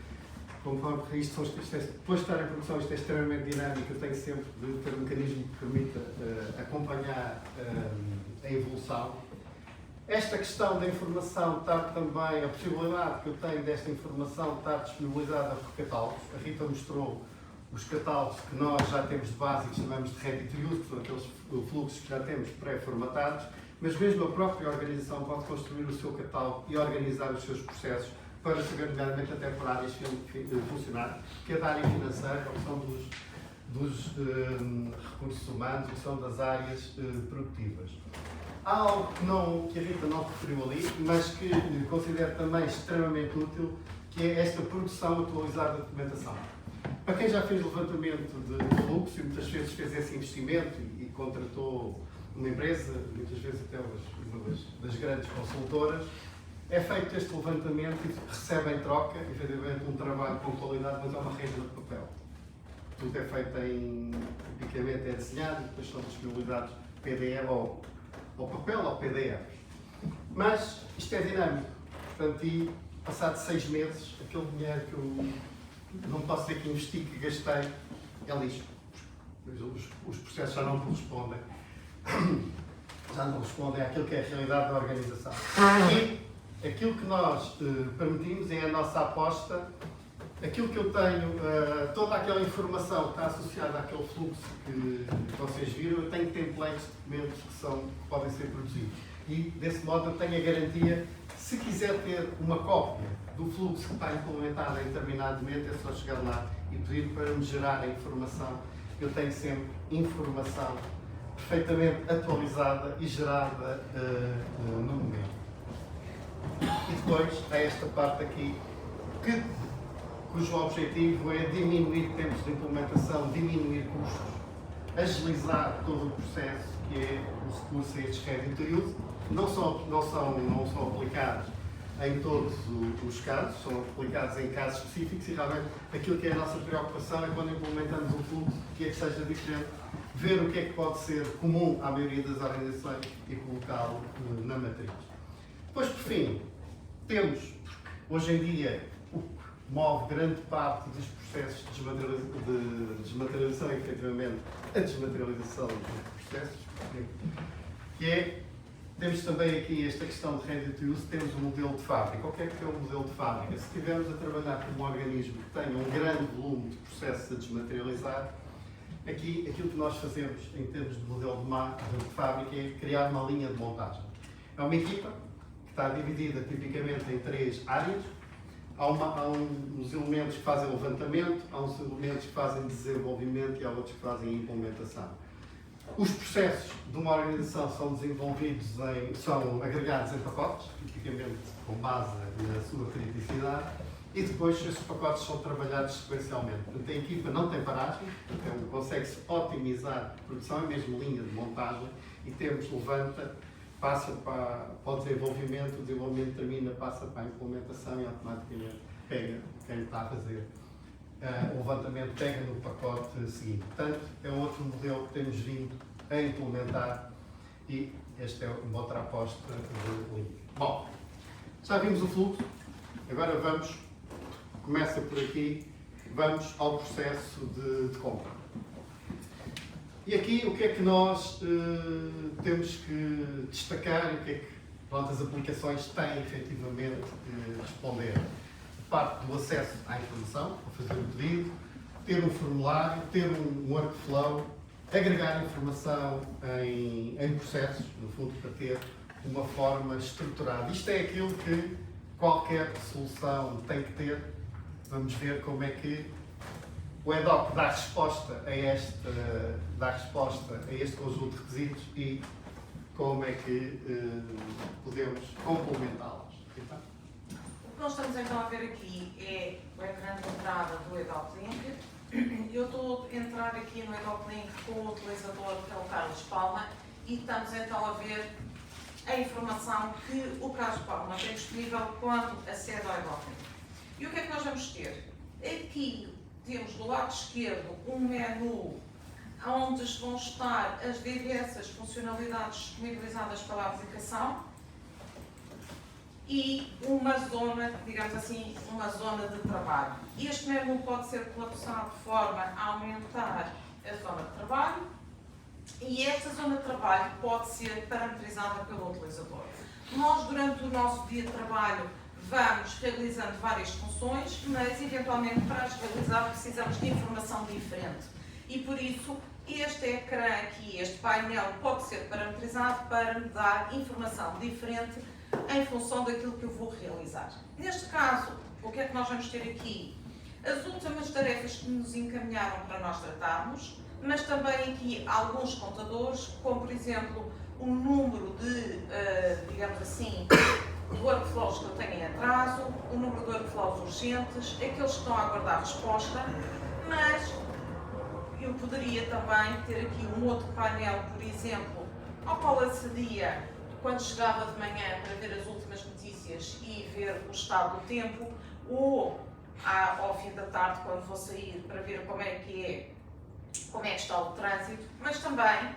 conforme depois de estar em produção, isto é extremamente dinâmico, eu tenho sempre de ter um mecanismo que permita acompanhar a evolução. Esta questão da informação está também, a possibilidade que eu tenho desta informação estar disponibilizada por catálogos. A Rita mostrou os catálogos que nós já temos de base, que chamamos de ready to use, que são aqueles fluxos que já temos pré-formatados, mas mesmo a própria organização pode construir o seu catálogo e organizar os seus processos para saber, nomeadamente, até por áreas funcionárias, que é da área financeira, que são dos recursos humanos, que são das áreas produtivas. Há algo que a Rita não referiu ali, mas que considero também extremamente útil, que é esta produção atualizada de documentação. Para quem já fez levantamento de fluxo e muitas vezes fez esse investimento e contratou uma empresa, muitas vezes até uma das grandes consultoras, é feito este levantamento e recebe em troca, efetivamente, um trabalho com qualidade, mas é uma renda de papel. Tudo é feito tipicamente é desenhado e depois são disponibilizados PDF ou papel ou PDFs. Mas isto é dinâmico, portanto, e passado 6 meses, aquele dinheiro que eu não posso dizer que investi, que gastei, é lixo. Os processos já não correspondem. Já não correspondem àquilo que é a realidade da organização. E aquilo que nós permitimos é a nossa aposta. Aquilo que eu tenho, toda aquela informação que está associada àquele fluxo que vocês viram, eu tenho templates de documentos que podem ser produzidos. E, desse modo, eu tenho a garantia, se quiser ter uma cópia do fluxo que está implementado em determinado momento, é só chegar lá e pedir para me gerar a informação. Eu tenho sempre informação perfeitamente atualizada e gerada no momento. E depois, há esta parte aqui, cujo objetivo é diminuir tempos de implementação, diminuir custos, agilizar todo o processo, que é o recurso a estes ready to use. Não são aplicados em todos os casos, são aplicados em casos específicos e realmente aquilo que é a nossa preocupação é quando implementamos um fluxo que seja diferente, ver o que é que pode ser comum à maioria das organizações e colocá-lo na matriz. Depois, por fim, temos, hoje em dia, o que move grande parte dos processos de desmaterialização, efetivamente, a desmaterialização dos processos, que é, temos também aqui esta questão de ready to use, temos um modelo de fábrica. O que é o modelo de fábrica? Se estivermos a trabalhar com um organismo que tenha um grande volume de processos a desmaterializar, aqui aquilo que nós fazemos em termos de modelo de fábrica é criar uma linha de montagem. É uma equipa que está dividida tipicamente em 3 áreas. Há uns elementos que fazem levantamento, há uns elementos que fazem desenvolvimento e há outros que fazem implementação. Os processos de uma organização são desenvolvidos, são agregados em pacotes, tipicamente com base na sua criticidade, e depois esses pacotes são trabalhados sequencialmente. Portanto, a equipa não tem paragem, então consegue-se otimizar a produção, é mesmo linha de montagem, e temos levanta, passa para o desenvolvimento, o desenvolvimento termina, passa para a implementação e automaticamente pega quem está a fazer o levantamento, pega no pacote seguinte. Portanto, é outro modelo que temos vindo a implementar e esta é uma outra aposta de Link. Bom, já vimos o fluxo, agora começa por aqui, vamos ao processo de compra. E aqui o que é que nós temos que destacar e o que é que as aplicações têm efetivamente que responder? Parte do acesso à informação, para fazer o pedido, ter um formulário, ter um workflow, agregar informação em processos, no fundo, para ter uma forma estruturada. Isto é aquilo que qualquer solução tem que ter. Vamos ver como é que o EDOC dá resposta a este conjunto de requisitos e como é que podemos complementá-los. Então, O que nós estamos então a ver aqui é o ecrã de entrada do EDOC Link. Eu estou a entrar aqui no EDOC Link com o utilizador, que é o Carlos Palma, e estamos então a ver a informação que o Carlos Palma tem disponível quando acede ao EDOC Link. E o que é que nós vamos ter? Aqui temos do lado esquerdo um menu onde vão estar as diversas funcionalidades disponibilizadas pela aplicação e uma zona, digamos assim, uma zona de trabalho. Este menu pode ser colapsado de forma a aumentar a zona de trabalho e esta zona de trabalho pode ser parametrizada pelo utilizador. Nós, durante o nosso dia de trabalho, vamos realizando várias funções, mas eventualmente para as realizar precisamos de informação diferente. E por isso, este ecrã aqui, este painel, pode ser parametrizado para me dar informação diferente em função daquilo que eu vou realizar. Neste caso, o que é que nós vamos ter aqui? As últimas tarefas que nos encaminharam para nós tratarmos, mas também aqui alguns contadores, como por exemplo o número de, digamos assim, workflows que eu tenho em atraso, o número de workflows urgentes, aqueles que estão a aguardar resposta, mas eu poderia também ter aqui um outro painel, por exemplo, ao qual acedia quando chegava de manhã para ver as últimas notícias e ver o estado do tempo, ou ao fim da tarde, quando vou sair, para ver como é que está o trânsito, mas também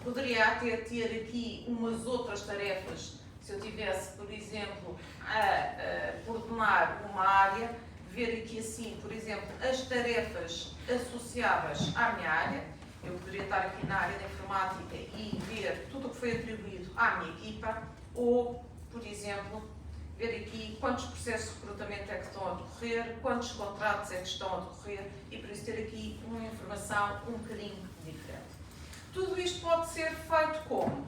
poderia ter aqui umas outras tarefas. Se eu tivesse, por exemplo, a coordenar uma área, ver aqui assim, por exemplo, as tarefas associadas à minha área, eu poderia estar aqui na área da informática e ver tudo o que foi atribuído à minha equipa, ou, por exemplo, ver aqui quantos processos de recrutamento é que estão a decorrer, quantos contratos é que estão a decorrer, e por isso ter aqui uma informação um bocadinho diferente. Tudo isto pode ser feito como?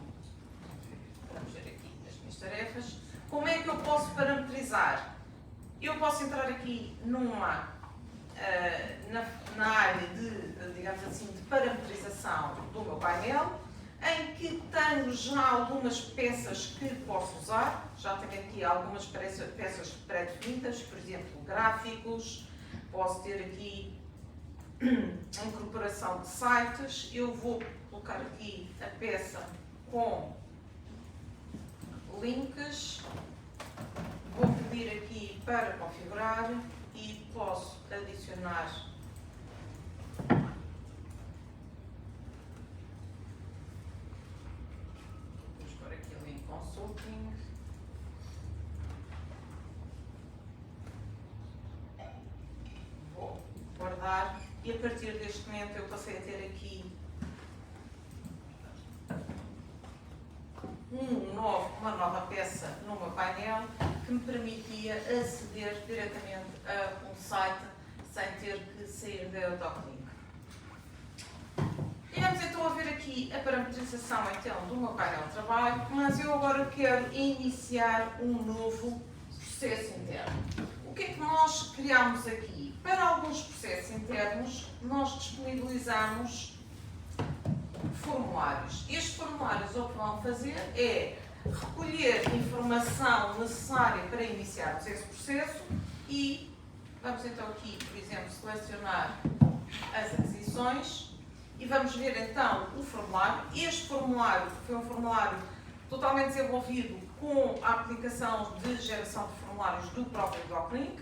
Vamos ver aqui as minhas tarefas. Como é que eu posso parametrizar? Eu posso entrar aqui na área de, digamos assim, de parametrização do meu painel, em que tenho já algumas peças que posso usar. Já tenho aqui algumas peças pré-definidas, por exemplo, gráficos. Posso ter aqui a incorporação de sites. Eu vou colocar aqui a peça com links. Vou pedir aqui para configurar e posso adicionar vamos pôr aqui o link consulting. Vou guardar e a partir deste momento eu passei a ter aqui uma nova peça no meu painel que me permitia aceder diretamente a um site sem ter que sair da DocLink. E vamos então a ver aqui a parametrização então, do meu painel de trabalho, mas eu agora quero iniciar um novo processo interno. O que é que nós criamos aqui? Para alguns processos internos, nós disponibilizamos formulários. Estes formulários o que vão fazer é recolher informação necessária para iniciarmos esse processo e vamos então aqui, por exemplo, selecionar as aquisições e vamos ver então o formulário. Este formulário foi um formulário totalmente desenvolvido com a aplicação de geração de formulários do próprio DocLink,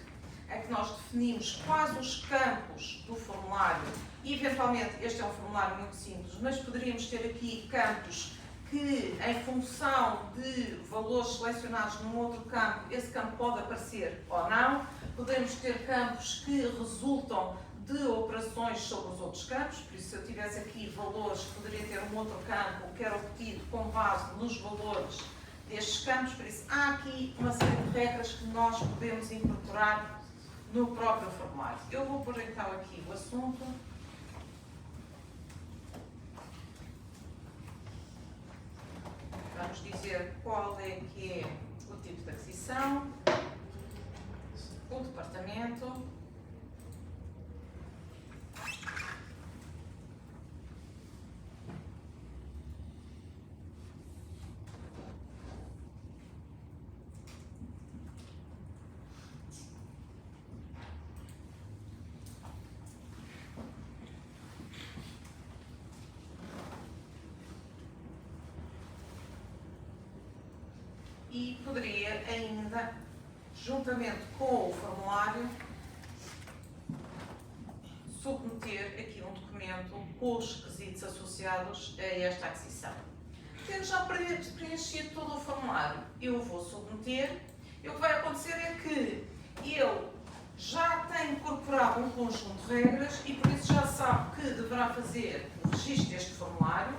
em que nós definimos quais os campos do formulário e, eventualmente, este é um formulário muito simples, mas poderíamos ter aqui campos que, em função de valores selecionados num outro campo, esse campo pode aparecer ou não. Podemos ter campos que resultam de operações sobre os outros campos, por isso, se eu tivesse aqui valores, poderia ter um outro campo que era obtido com base nos valores destes campos, por isso, há aqui uma série de regras que nós podemos incorporar no próprio formulário. Eu vou pôr então aqui o assunto. Vamos dizer qual é que é o tipo de aquisição, o departamento, e poderia ainda, juntamente com o formulário, submeter aqui um documento com os requisitos associados a esta aquisição. Tendo já preenchido todo o formulário, eu vou submeter e o que vai acontecer é que eu já tenho incorporado um conjunto de regras e por isso já sabe que deverá fazer o registro deste formulário,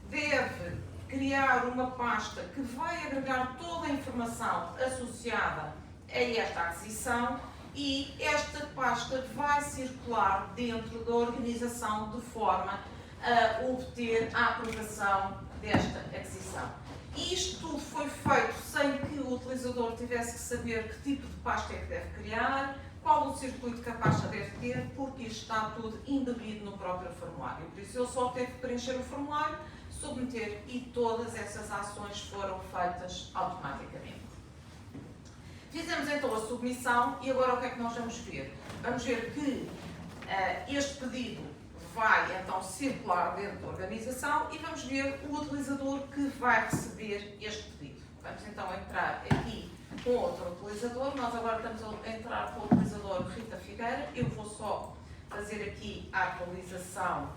deve criar uma pasta que vai agregar toda a informação associada a esta aquisição e esta pasta vai circular dentro da organização de forma a obter a aprovação desta aquisição. Isto tudo foi feito sem que o utilizador tivesse que saber que tipo de pasta é que deve criar, qual o circuito que a pasta deve ter, porque isto está tudo embebido no próprio formulário. Por isso, ele só teve que preencher o formulário, submeter e todas essas ações foram feitas automaticamente. Fizemos então a submissão e agora o que é que nós vamos ver? Vamos ver que este pedido vai então circular dentro da organização e vamos ver o utilizador que vai receber este pedido. Vamos então entrar aqui com outro utilizador. Nós agora estamos a entrar com o utilizador Rita Figueira. Eu vou só fazer aqui a atualização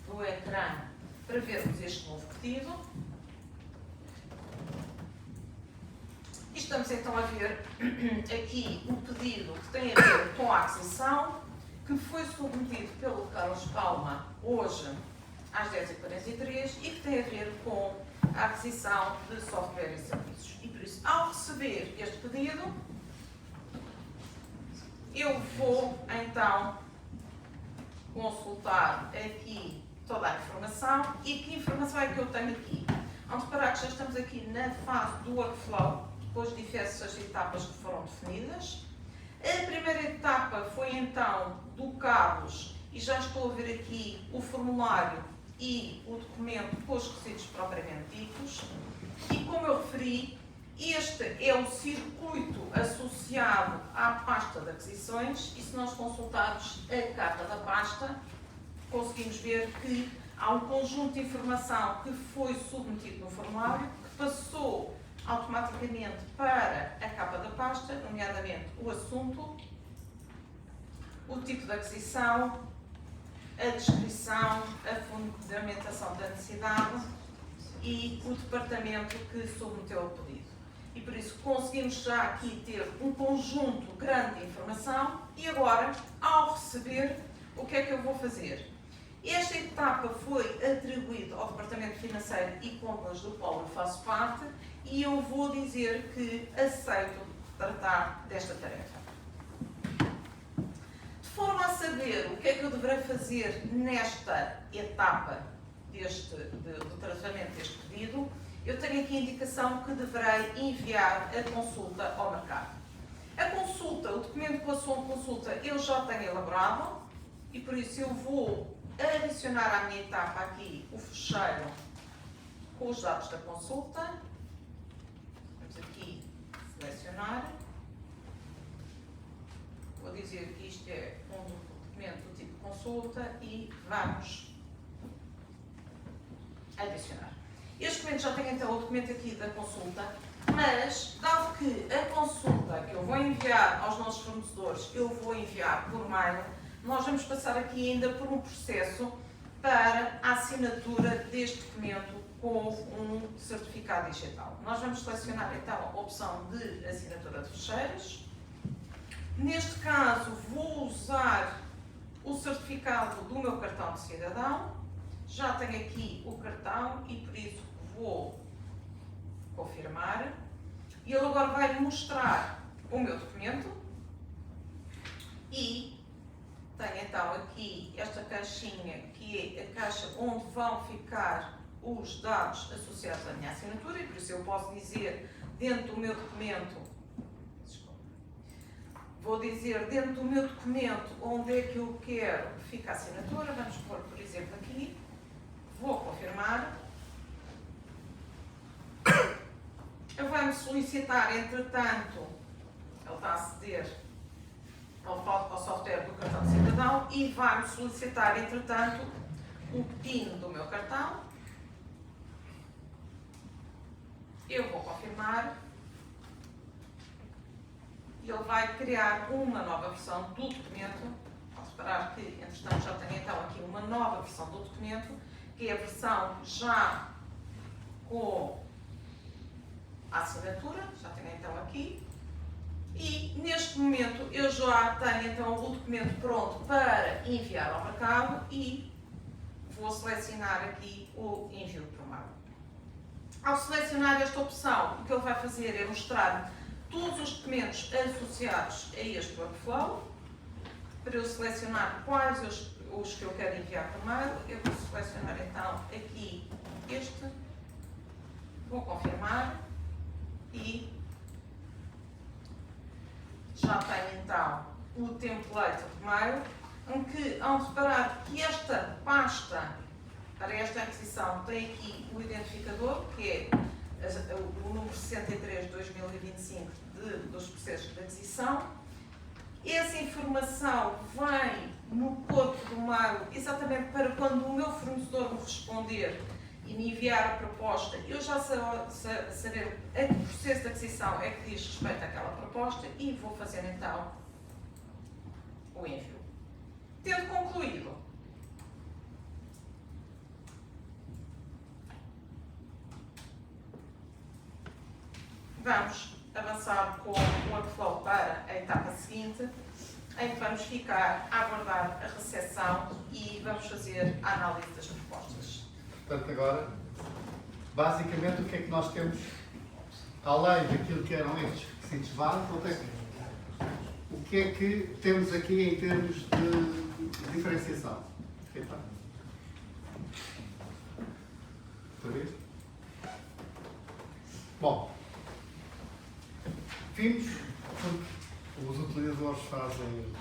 do ecrã para vermos este novo pedido. E estamos então a ver aqui o pedido que tem a ver com a aquisição, que foi submetido pelo Carlos Palma hoje às 10h43 e que tem a ver com a aquisição de software e serviços. E por isso, ao receber este pedido, eu vou então consultar aqui toda a informação. E que informação é que eu tenho aqui? Vamos reparar que já estamos aqui na fase do workflow, depois de diversas etapas que foram definidas. A primeira etapa foi então do Carlos, e já estou a ver aqui o formulário e o documento com os requisitos propriamente ditos. E como eu referi, este é o circuito associado à pasta de aquisições, e se nós consultarmos a capa da pasta, conseguimos ver que há um conjunto de informação que foi submetido no formulário, que passou automaticamente para a capa da pasta, nomeadamente o assunto, o tipo de aquisição, a descrição, a fundamentação da necessidade e o departamento que submeteu o pedido. E por isso conseguimos já aqui ter um conjunto grande de informação e agora, ao receber, o que é que eu vou fazer? Esta etapa foi atribuída ao Departamento Financeiro e Compras do Polo, eu faço parte, e eu vou dizer que aceito tratar desta tarefa. De forma a saber o que é que eu deverei fazer nesta etapa do tratamento deste pedido, eu tenho aqui a indicação que deverei enviar a consulta ao mercado. A consulta, o documento com a sua consulta, eu já tenho elaborado e por isso eu vou adicionar à minha etapa aqui o fecheiro com os dados da consulta. Vamos aqui selecionar. Vou dizer que isto é um documento do tipo consulta e vamos adicionar. Este documento já tem então o documento aqui da consulta, mas dado que a consulta que eu vou enviar aos nossos fornecedores, eu vou enviar por mail, nós vamos passar aqui ainda por um processo para a assinatura deste documento com um certificado digital. Nós vamos selecionar então a opção de assinatura de fecheiros. Neste caso vou usar o certificado do meu cartão de cidadão. Já tenho aqui o cartão e por isso vou confirmar. E ele agora vai mostrar o meu documento e tenho então aqui esta caixinha que é a caixa onde vão ficar os dados associados à minha assinatura e por isso eu posso dizer dentro do meu documento, vou dizer dentro do meu documento onde é que eu quero que fique a assinatura. Vamos pôr, por exemplo, aqui. Vou confirmar. Ele vai-me solicitar, entretanto, ele está a aceder ao software do cartão de cidadão e vai-me solicitar, entretanto, o PIN do meu cartão. Eu vou confirmar. E ele vai criar uma nova versão do documento. Posso reparar que, entretanto, já tenho então aqui uma nova versão do documento, que é a versão já com a assinatura, já tenho então aqui. E neste momento eu já tenho então o documento pronto para enviar ao mercado e vou selecionar aqui o envio por mail. Ao selecionar esta opção, o que ele vai fazer é mostrar todos os documentos associados a este workflow. Para eu selecionar quais os que eu quero enviar por mail, eu vou selecionar então aqui este, vou confirmar e já tenho então o template de mail, em que, ao reparar que esta pasta para esta aquisição tem aqui o identificador, que é o número 63 de 2025 dos processos de aquisição. Essa informação vem no corpo do mail exatamente para quando o meu fornecedor me responder e me enviar a proposta, eu já saber a que processo de aquisição é que diz respeito àquela proposta e vou fazer então o envio. Tendo concluído, vamos avançar com o workflow para a etapa seguinte, em que vamos ficar a aguardar a recepção e vamos fazer a análise das propostas. Portanto, agora, basicamente, o que é que nós temos, além daquilo que eram estes requisitos básicos, o que é que temos aqui em termos de diferenciação? Outra vez? Bom, vimos que os utilizadores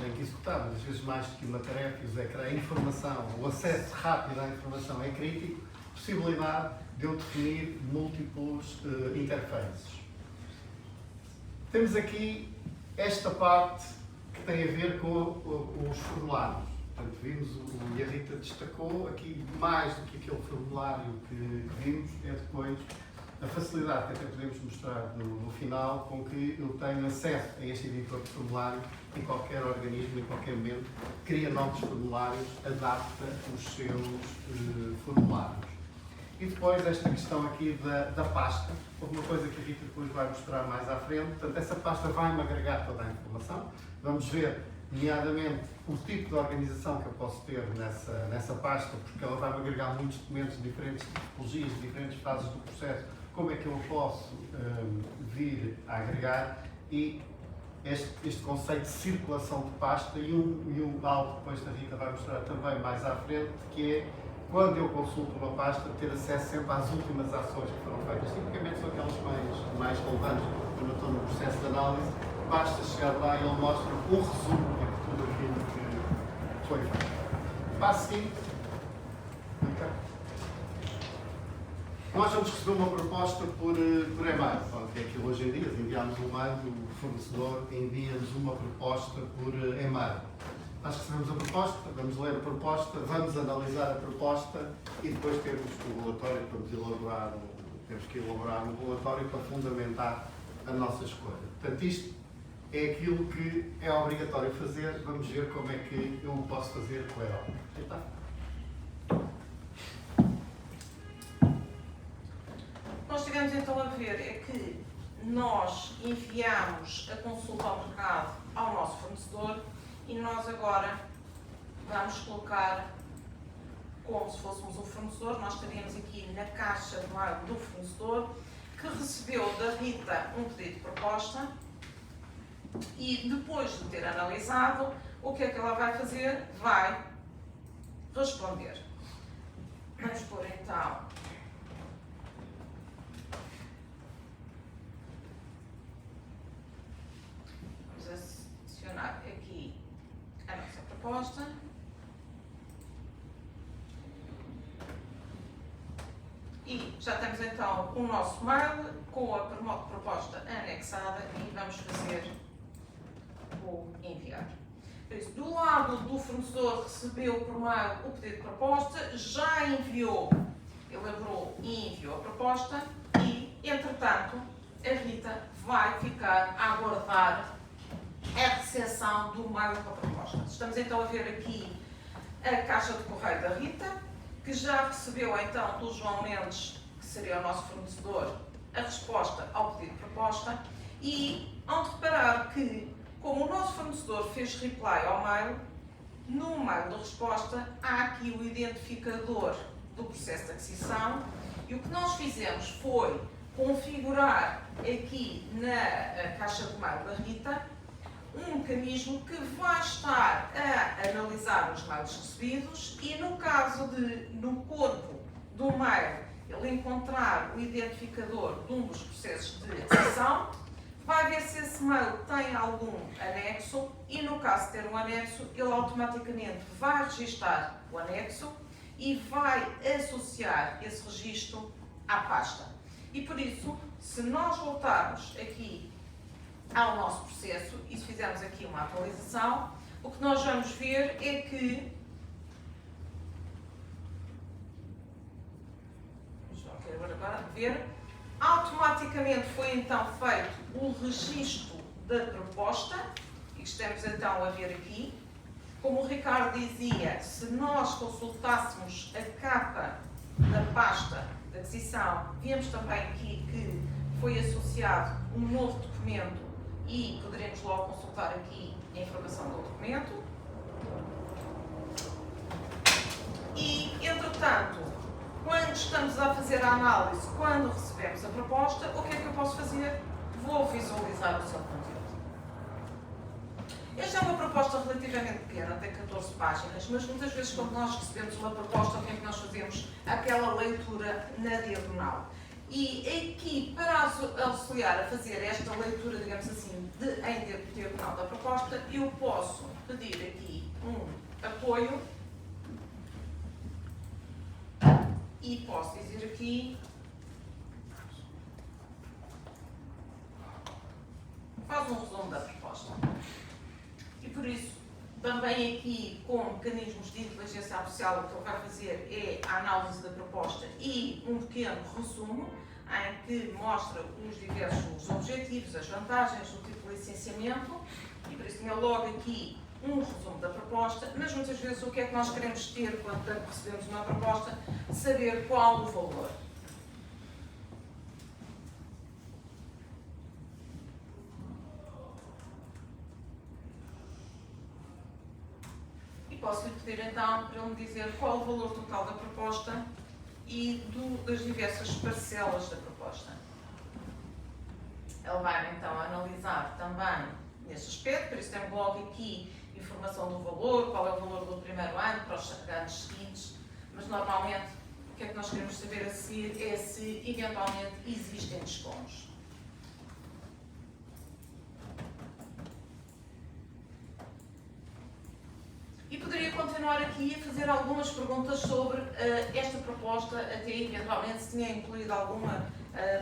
têm que executar, muitas vezes mais do que uma tarefa, a informação, o acesso rápido à informação é crítico, possibilidade de eu definir múltiplos interfaces. Temos aqui esta parte que tem a ver com os formulários. Portanto, vimos, e a Rita destacou aqui mais do que aquele formulário que vimos, é depois A facilidade que até podemos mostrar no final, com que eu tenho acesso a este editor de formulário em qualquer organismo, em qualquer momento, cria novos formulários, adapta os seus formulários. E depois esta questão aqui da pasta, uma coisa que a Rita depois vai mostrar mais à frente. Portanto, essa pasta vai-me agregar toda a informação. Vamos ver, nomeadamente, o tipo de organização que eu posso ter nessa pasta, porque ela vai-me agregar muitos documentos de diferentes tipologias, de diferentes fases do processo, como é que eu posso vir a agregar, e este conceito de circulação de pasta e algo que depois a Rita vai mostrar também mais à frente, que é, quando eu consulto uma pasta, ter acesso sempre às últimas ações que foram feitas. Tipicamente são aquelas mais relevantes, quando eu estou no processo de análise, basta chegar lá e ele mostra um resumo de tudo aquilo que foi feito. Passo seguinte. Nós vamos receber uma proposta por e-mail. Que é aquilo hoje em dia, enviamos um e-mail, o fornecedor envia-nos uma proposta por e-mail. Nós recebemos a proposta, vamos ler a proposta, vamos analisar a proposta e depois temos o relatório, temos que elaborar um relatório para fundamentar a nossa escolha. Portanto, isto é aquilo que é obrigatório fazer. Vamos ver como é que eu posso fazer com ela. Então, nós tivemos então a ver é que nós enviamos a consulta ao mercado ao nosso fornecedor e nós agora vamos colocar como se fôssemos o fornecedor. Nós estaríamos aqui na caixa de mail do fornecedor, que recebeu da Rita um pedido de proposta e depois de ter analisado, o que é que ela vai fazer? Vai responder. Vamos pôr então adicionar aqui a nossa proposta. E já temos então o nosso mail com a proposta anexada e vamos fazer o enviar. Por isso, do lado do fornecedor, recebeu por mail o pedido de proposta, já enviou, elaborou e enviou a proposta e, entretanto, a Rita vai ficar a aguardar a recepção do mail com a proposta. Estamos então a ver aqui a caixa de correio da Rita, que já recebeu então do João Mendes, que seria o nosso fornecedor, a resposta ao pedido de proposta, e hão de reparar que, como o nosso fornecedor fez reply ao mail, no mail da resposta há aqui o identificador do processo de aquisição, e o que nós fizemos foi configurar aqui na caixa de mail da Rita um mecanismo que vai estar a analisar os mails recebidos e, no caso de, no corpo do mail, ele encontrar o identificador de um dos processos de aquisição, vai ver se esse mail tem algum anexo e, no caso de ter um anexo, ele automaticamente vai registar o anexo e vai associar esse registro à pasta. E por isso, se nós voltarmos aqui ao nosso processo e se fizermos aqui uma atualização, o que nós vamos ver é que agora ver, automaticamente foi então feito o registro da proposta, e estamos então a ver aqui. Como o Ricardo dizia, se nós consultássemos a capa da pasta de aquisição, vemos também aqui que foi associado um novo documento e poderemos logo consultar aqui a informação do documento. E, entretanto, quando estamos a fazer a análise, quando recebemos a proposta, o que é que eu posso fazer? Vou visualizar o seu conteúdo. Esta é uma proposta relativamente pequena, tem 14 páginas, mas muitas vezes quando nós recebemos uma proposta, o que é que nós fazemos? Aquela leitura na diagonal. E aqui, para auxiliar a fazer esta leitura, digamos assim, em diagonal da proposta, eu posso pedir aqui um apoio e posso dizer aqui, faz um resumo da proposta. E por isso, também aqui, com mecanismos de inteligência artificial, o que ele vai fazer é a análise da proposta e um pequeno resumo. em que mostra os diversos objetivos, as vantagens, o tipo de licenciamento, e por isso tinha logo aqui um resumo da proposta, mas muitas vezes o que é que nós queremos ter quando recebemos uma proposta? Saber qual o valor. E posso lhe pedir então para ele me dizer qual o valor total da proposta e das diversas parcelas da proposta. Ele vai então analisar também nesse aspecto, por isso temos logo aqui informação do valor, qual é o valor do primeiro ano para os anos seguintes, mas normalmente o que é que nós queremos saber a seguir é se eventualmente existem descontos. E poderia continuar aqui a fazer algumas perguntas sobre esta proposta, até eventualmente se tinha incluído algum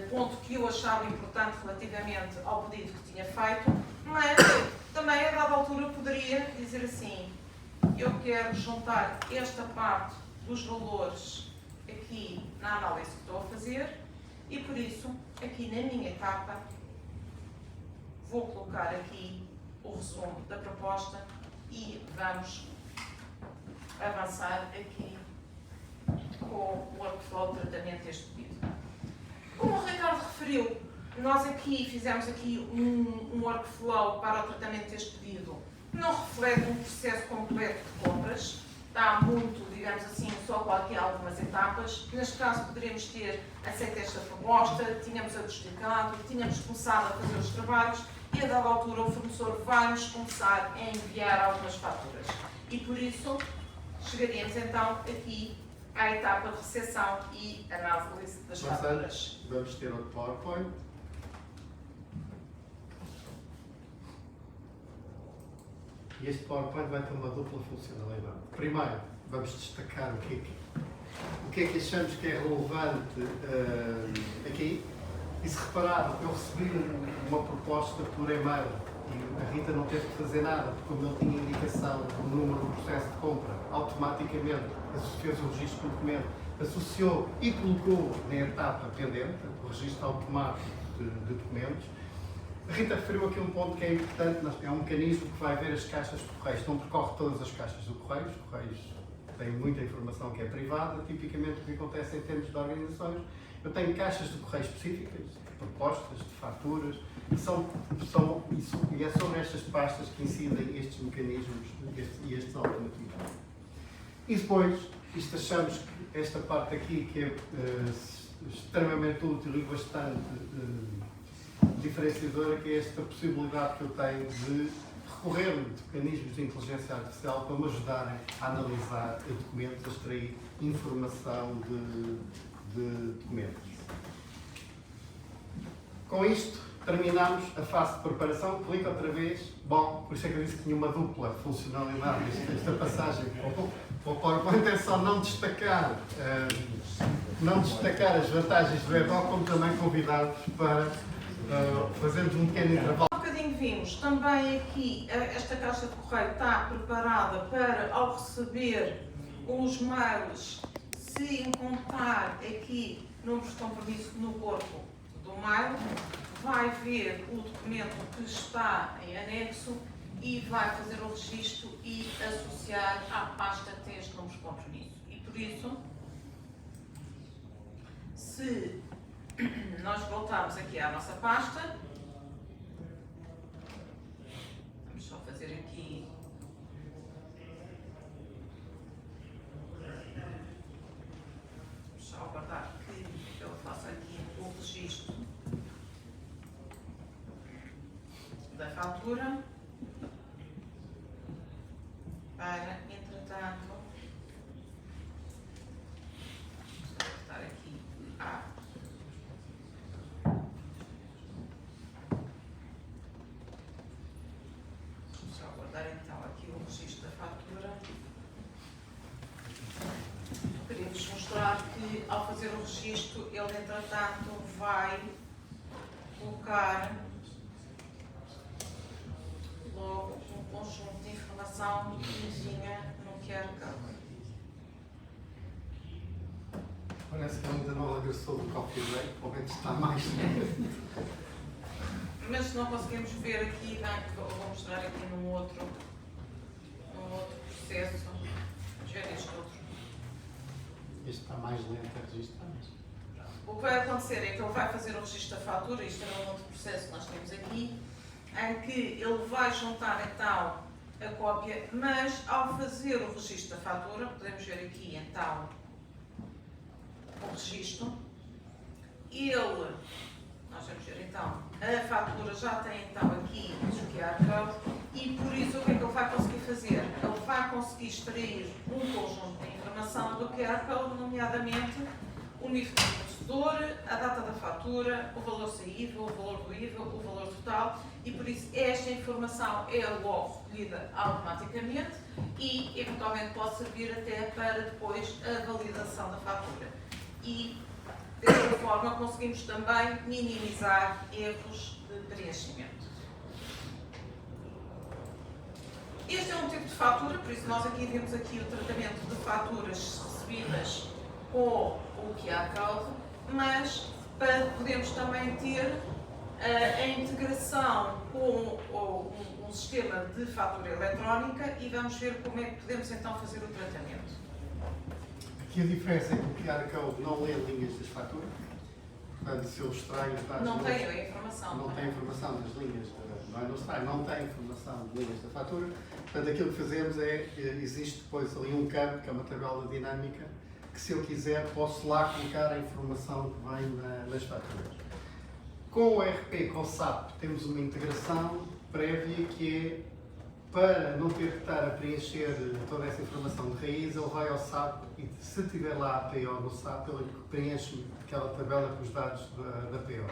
ponto que eu achava importante relativamente ao pedido que tinha feito, mas também a dada altura poderia dizer assim, eu quero juntar esta parte dos valores aqui na análise que estou a fazer e por isso, aqui na minha etapa, vou colocar aqui o resumo da proposta e vamos avançar aqui com o workflow de tratamento deste pedido. Como o Ricardo referiu, nós aqui fizemos aqui um workflow para o tratamento deste pedido que não reflete um processo completo de compras, está muito, digamos assim, só com aqui algumas etapas. Neste caso poderíamos ter aceito esta proposta, tínhamos adjudicado, tínhamos começado a fazer os trabalhos e a dada altura o fornecedor vai-nos começar a enviar algumas faturas. E por isso chegaríamos então aqui à etapa de recepção e análise das faturas. Vamos ter outro PowerPoint. E este PowerPoint vai ter uma dupla funcionalidade. Primeiro, vamos destacar o que é que achamos que é relevante aqui. E se repararam, eu recebi uma proposta por e-mail e a Rita não teve que fazer nada, porque como ele tinha indicação do número do processo de compra, automaticamente fez o registro do documento, associou e colocou na etapa pendente, o registro automático de documentos. A Rita referiu aqui um ponto que é importante, é um mecanismo que vai ver as caixas de correios, não percorre todas as caixas do correio, os correios têm muita informação que é privada, tipicamente o que acontece em termos de organizações, eu tenho caixas de correio específicas, de propostas, de faturas, e é sobre estas pastas que incidem estes mecanismos e estes automatismos. E depois, isto achamos que esta parte aqui, que é extremamente útil e bastante diferenciadora, que é esta possibilidade que eu tenho de recorrer de mecanismos de inteligência artificial para me ajudarem a analisar documentos, a extrair informação de documentos. Com isto, terminamos a fase de preparação. Clica outra vez. Bom, por isso é que eu disse que tinha uma dupla funcionalidade. Esta passagem para o PowerPoint é só não destacar as vantagens do EDOC, como também convidar-vos para fazermos um pequeno intervalo. Um bocadinho vimos também aqui, esta caixa de correio está preparada para, ao receber os mails, se encontrar aqui números de compromisso no corpo do mail, vai ver o documento que está em anexo e vai fazer o registro e associar à pasta que tem este número de compromisso. E por isso, se nós voltarmos aqui à nossa pasta, vamos só fazer aqui só aguardar que eu faça aqui o registro da fatura para, entretanto, vou estar aqui só aguardar então aqui o registro da fatura. Queríamos mostrar que ao fazer o registro, ele entretanto vai colocar logo um conjunto de informação que vinha no QR Code. Ora, parece que ele ainda não regressou do coffee break, pelo menos está mais. Mas se não conseguimos ver aqui, vou mostrar aqui num outro processo. Vamos ver este outro. Este está mais lento a registrar. O que vai acontecer é que ele vai fazer o registro da fatura, isto é um outro processo que nós temos aqui, em que ele vai juntar então a cópia, mas ao fazer o registro da fatura, podemos ver aqui então o registro, nós vamos ver então, a fatura já tem então aqui o QR Code e por isso o que é que ele vai conseguir fazer? Ele vai conseguir extrair um conjunto de informação do QR Code, nomeadamente o nível do fornecedor, a data da fatura, o valor saído, o valor do IVA, o valor total e por isso esta informação é logo recolhida automaticamente e eventualmente pode servir até para depois a validação da fatura. E dessa forma conseguimos também minimizar erros de preenchimento. Este é um tipo de fatura, por isso nós aqui vemos aqui o tratamento de faturas recebidas com o QR Code, mas podemos também ter a integração com um sistema de fatura eletrónica e vamos ver como é que podemos então fazer o tratamento. Aqui a diferença é que o QR Code não lê linhas das faturas, portanto, se eu extraio os dados... Não tem a informação. Não tem informação das linhas, não tem informação de linhas da fatura, portanto, aquilo que fazemos é, existe depois ali um campo, que é uma tabela dinâmica, que se eu quiser posso lá colocar a informação que vem nas faturas. Com o ERP, com o SAP, temos uma integração prévia que é, para não ter que estar a preencher toda essa informação de raiz, ele vai ao SAP e se tiver lá a PO no SAP, ele preenche aquela tabela com os dados da PO.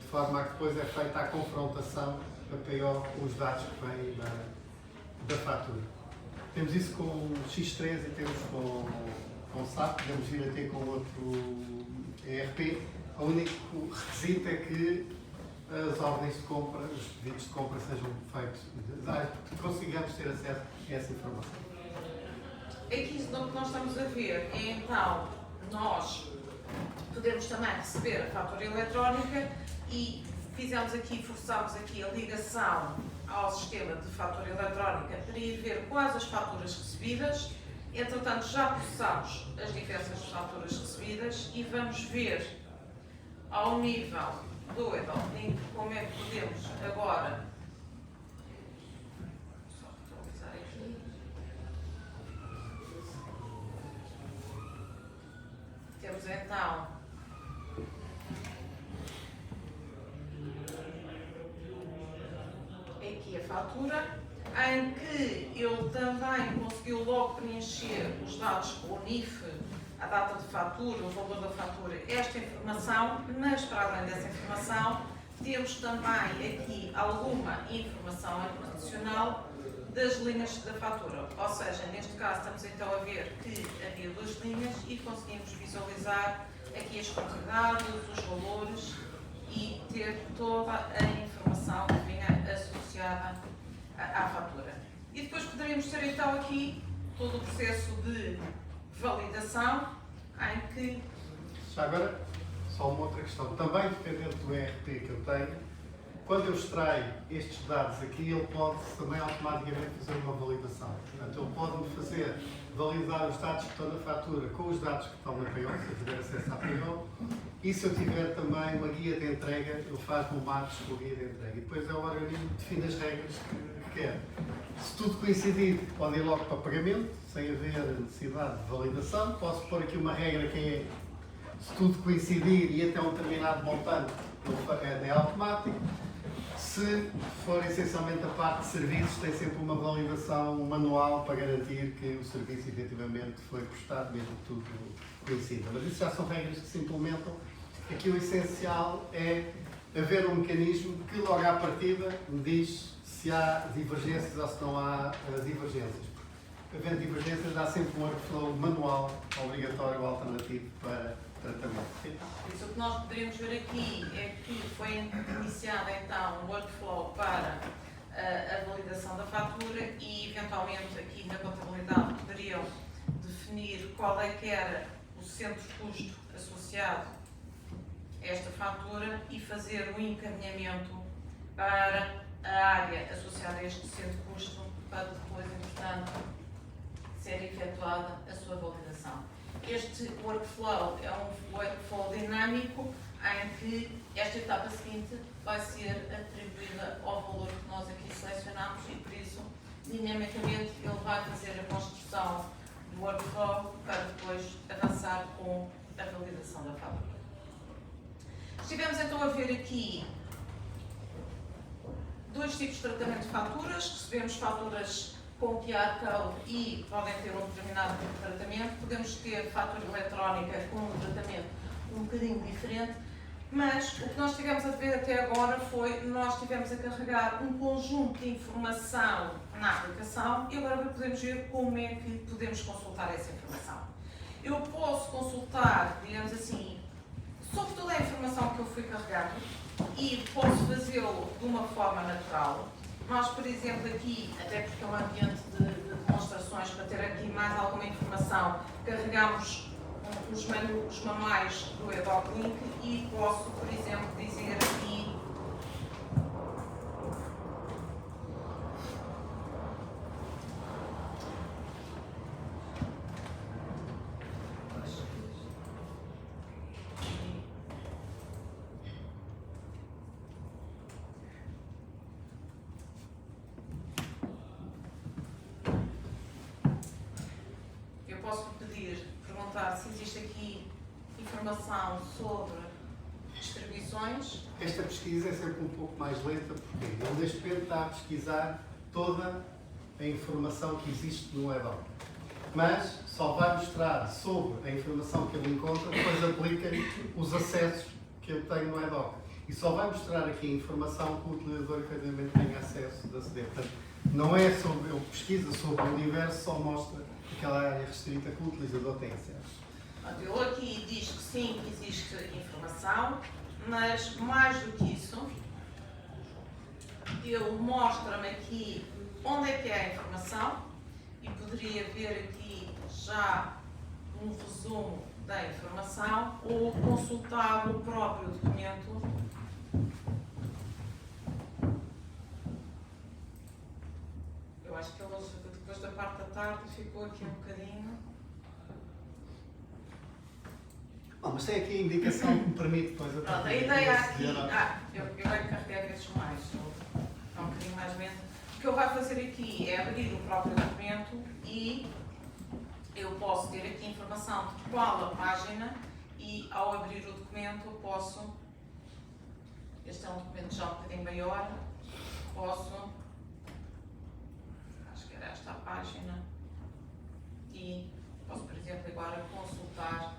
De forma a que depois é feita a confrontação da PO com os dados que vêm da fatura. Temos isso com o X3 e temos com o SAP, podemos vir a ter com outro ERP. O único requisito é que as ordens de compra, os pedidos de compra sejam feitos, que consigamos ter acesso a essa informação. Aqui o que nós estamos a ver é então, nós podemos também receber a fatura eletrónica e forçamos aqui a ligação ao sistema de fatura eletrónica para ir ver quais as faturas recebidas. Entretanto, já processamos as diversas faturas recebidas e vamos ver ao nível do EDOLink como é que podemos agora, só atualizar aqui, temos então aqui a fatura, em que ele também conseguiu logo preencher os dados com o NIF, a data de fatura, o valor da fatura, esta informação, mas para além dessa informação, temos também aqui alguma informação adicional das linhas da fatura. Ou seja, neste caso estamos então a ver que havia duas linhas e conseguimos visualizar aqui as quantidades, os valores e ter toda a informação que vinha associada à fatura. E depois poderíamos ter então aqui todo o processo de validação em que... Já agora, só uma outra questão. Também dependendo do ERP que eu tenho, quando eu extraio estes dados aqui, ele pode também automaticamente fazer uma validação. Portanto, ele pode-me validar os dados que estão na fatura com os dados que estão na PO, se eu tiver acesso à PO, e se eu tiver também uma guia de entrega, ele faz-me um match com a guia de entrega. E depois é o organismo que define as regras que quer. Se tudo coincidir, pode ir logo para pagamento, sem haver necessidade de validação. Posso pôr aqui uma regra que é, se tudo coincidir e até um determinado montante, é automático. Se for essencialmente a parte de serviços, tem sempre uma validação manual para garantir que o serviço efetivamente foi prestado, mesmo que tudo coincida. Mas isso já são regras que se implementam. Aqui o essencial é haver um mecanismo que logo à partida me diz se há divergências ou se não há divergências. Havendo divergências, há sempre um workflow manual obrigatório ou alternativo para tratamento. Isso o que nós poderíamos ver aqui é que foi iniciado então um workflow para a validação da fatura e eventualmente aqui na contabilidade poderiam definir qual é que era o centro de custo associado a esta fatura e fazer o encaminhamento para a área associada a este centro de custo para depois, entretanto, ser efetuada a sua validação. Este workflow é um workflow dinâmico em que esta etapa seguinte vai ser atribuída ao valor que nós aqui selecionamos e, por isso, dinamicamente, ele vai fazer a construção do workflow para depois avançar com a validação da fatura. Estivemos então a ver aqui dois tipos de tratamento de faturas. Recebemos faturas com QR Code e podem ter um determinado tipo de tratamento. Podemos ter fatura eletrónica com um tratamento um bocadinho diferente, mas o que nós tivemos a ver até agora foi nós tivemos a carregar um conjunto de informação na aplicação e agora podemos ver como é que podemos consultar essa informação. Eu posso consultar, digamos assim, sobre toda a informação que eu fui carregando e posso fazê-lo de uma forma natural. Nós, por exemplo, aqui, até porque é um ambiente de demonstrações, para ter aqui mais alguma informação, carregamos os manuais do EDOC Link e posso, por exemplo, dizer aqui se existe aqui informação sobre distribuições. Esta pesquisa é sempre um pouco mais lenta porque ele neste momento está a pesquisar toda a informação que existe no EDOC. Mas só vai mostrar sobre a informação que ele encontra, depois aplica-lhe os acessos que eu tenho no EDOC. E só vai mostrar aqui a informação que o utilizador efetivamente tem acesso de aceder. Portanto, não é sobre, ele pesquisa sobre o universo, só mostra aquela área restrita que o utilizador tem acesso. Ele aqui diz que sim, que existe informação, mas mais do que isso, ele mostra-me aqui onde é que é a informação e poderia ver aqui já um resumo da informação ou consultar o próprio documento. Eu acho que ele depois da parte da tarde ficou aqui um bocadinho. Mas tem aqui a indicação que me permite depois... Pronto, a ideia aqui... eu vai carregar vezes mais, é um bocadinho mais lento. O que ele vai fazer aqui é abrir o próprio documento e eu posso ter aqui informação de qual a página e ao abrir o documento eu posso... Este é um documento já um bocadinho maior, posso... Acho que era esta a página e posso, por exemplo, agora consultar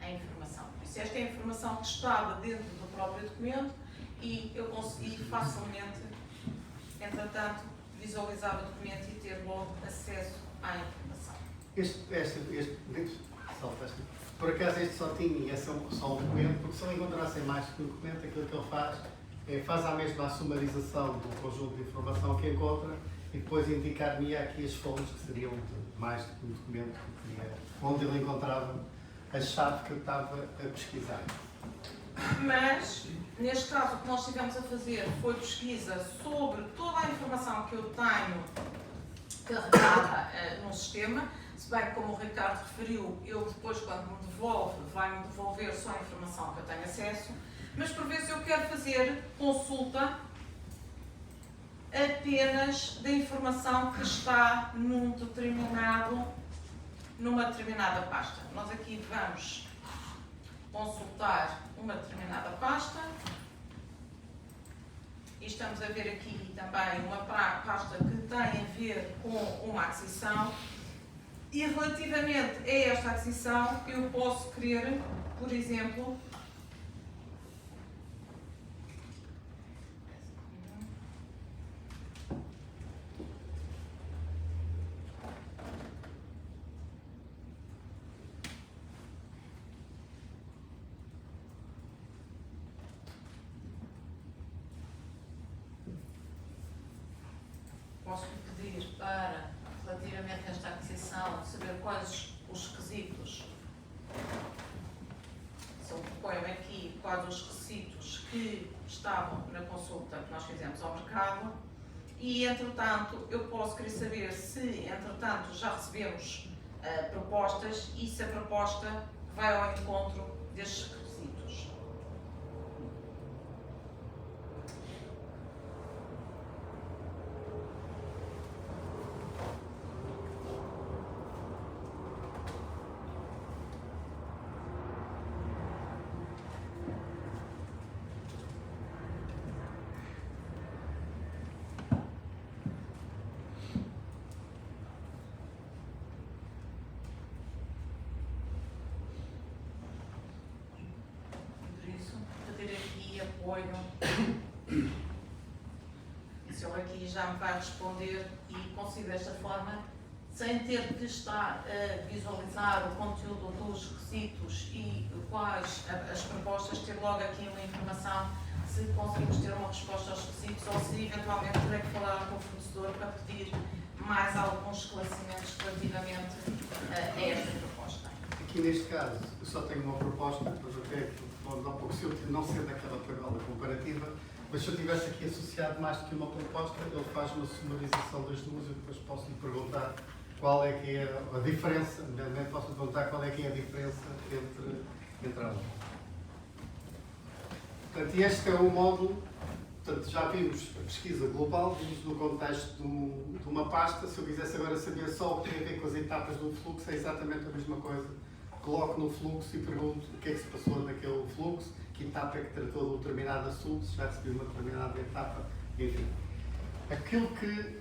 a informação. Por isso, esta é a informação que estava dentro do próprio documento e eu consegui facilmente, entretanto, visualizar o documento e ter logo acesso à informação. Por acaso este só tinha, e esse é só um documento, porque se ele encontrassem mais que um documento, aquilo que ele faz é faz a mesma sumarização do conjunto de informação que encontra e depois indicar-me aqui as fontes que seriam mais do que um documento que queria, onde ele encontrava a chave que eu estava a pesquisar. Mas, neste caso, o que nós estivemos a fazer foi pesquisa sobre toda a informação que eu tenho carregada no sistema, se bem que, como o Ricardo referiu, eu depois, quando me devolve, vai-me devolver só a informação que eu tenho acesso, mas por vezes eu quero fazer consulta apenas da informação que está numa determinada pasta. Nós aqui vamos consultar uma determinada pasta e estamos a ver aqui também uma pasta que tem a ver com uma aquisição e relativamente a esta aquisição eu posso querer, por exemplo, posso pedir para, relativamente a esta aquisição, saber quais os requisitos põe aqui quais os requisitos que estavam na consulta que nós fizemos ao mercado e, entretanto, eu posso querer saber se, entretanto, já recebemos propostas e se a proposta vai ao encontro destes requisitos. Apoio. Se ele aqui já me vai responder e consigo desta forma, sem ter que estar a visualizar o conteúdo dos requisitos e quais as propostas, ter logo aqui uma informação se conseguimos ter uma resposta aos requisitos ou se eventualmente terei que falar com o fornecedor para pedir mais alguns esclarecimentos relativamente a esta proposta. Aqui neste caso, eu só tenho uma proposta, depois até há pouco, se eu não ser daquela tabela comparativa, mas se eu tivesse aqui associado mais do que uma proposta, ele faz uma sumarização das duas e depois posso lhe perguntar qual é que é a diferença, também posso lhe perguntar qual é que é a diferença entre elas. Portanto, este é o módulo, portanto, já vimos a pesquisa global, vimos no contexto de uma pasta. Se eu quisesse agora saber só o que tem a ver com as etapas do fluxo, é exatamente a mesma coisa. Coloco no fluxo e pergunto o que é que se passou naquele fluxo, que etapa é que tratou de um determinado assunto, se já recebi uma determinada etapa, enfim. Aquilo que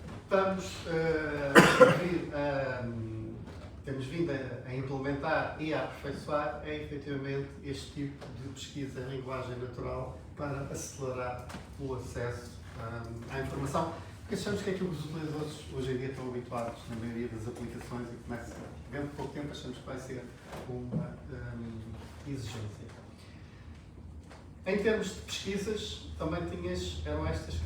temos vindo a implementar e a aperfeiçoar é efetivamente este tipo de pesquisa em linguagem natural para acelerar o acesso à informação. Porque achamos que é aquilo que os utilizadores hoje em dia estão habituados na maioria das aplicações e começa, dentro de pouco tempo, achamos que vai ser uma exigência. Em termos de pesquisas, também eram estas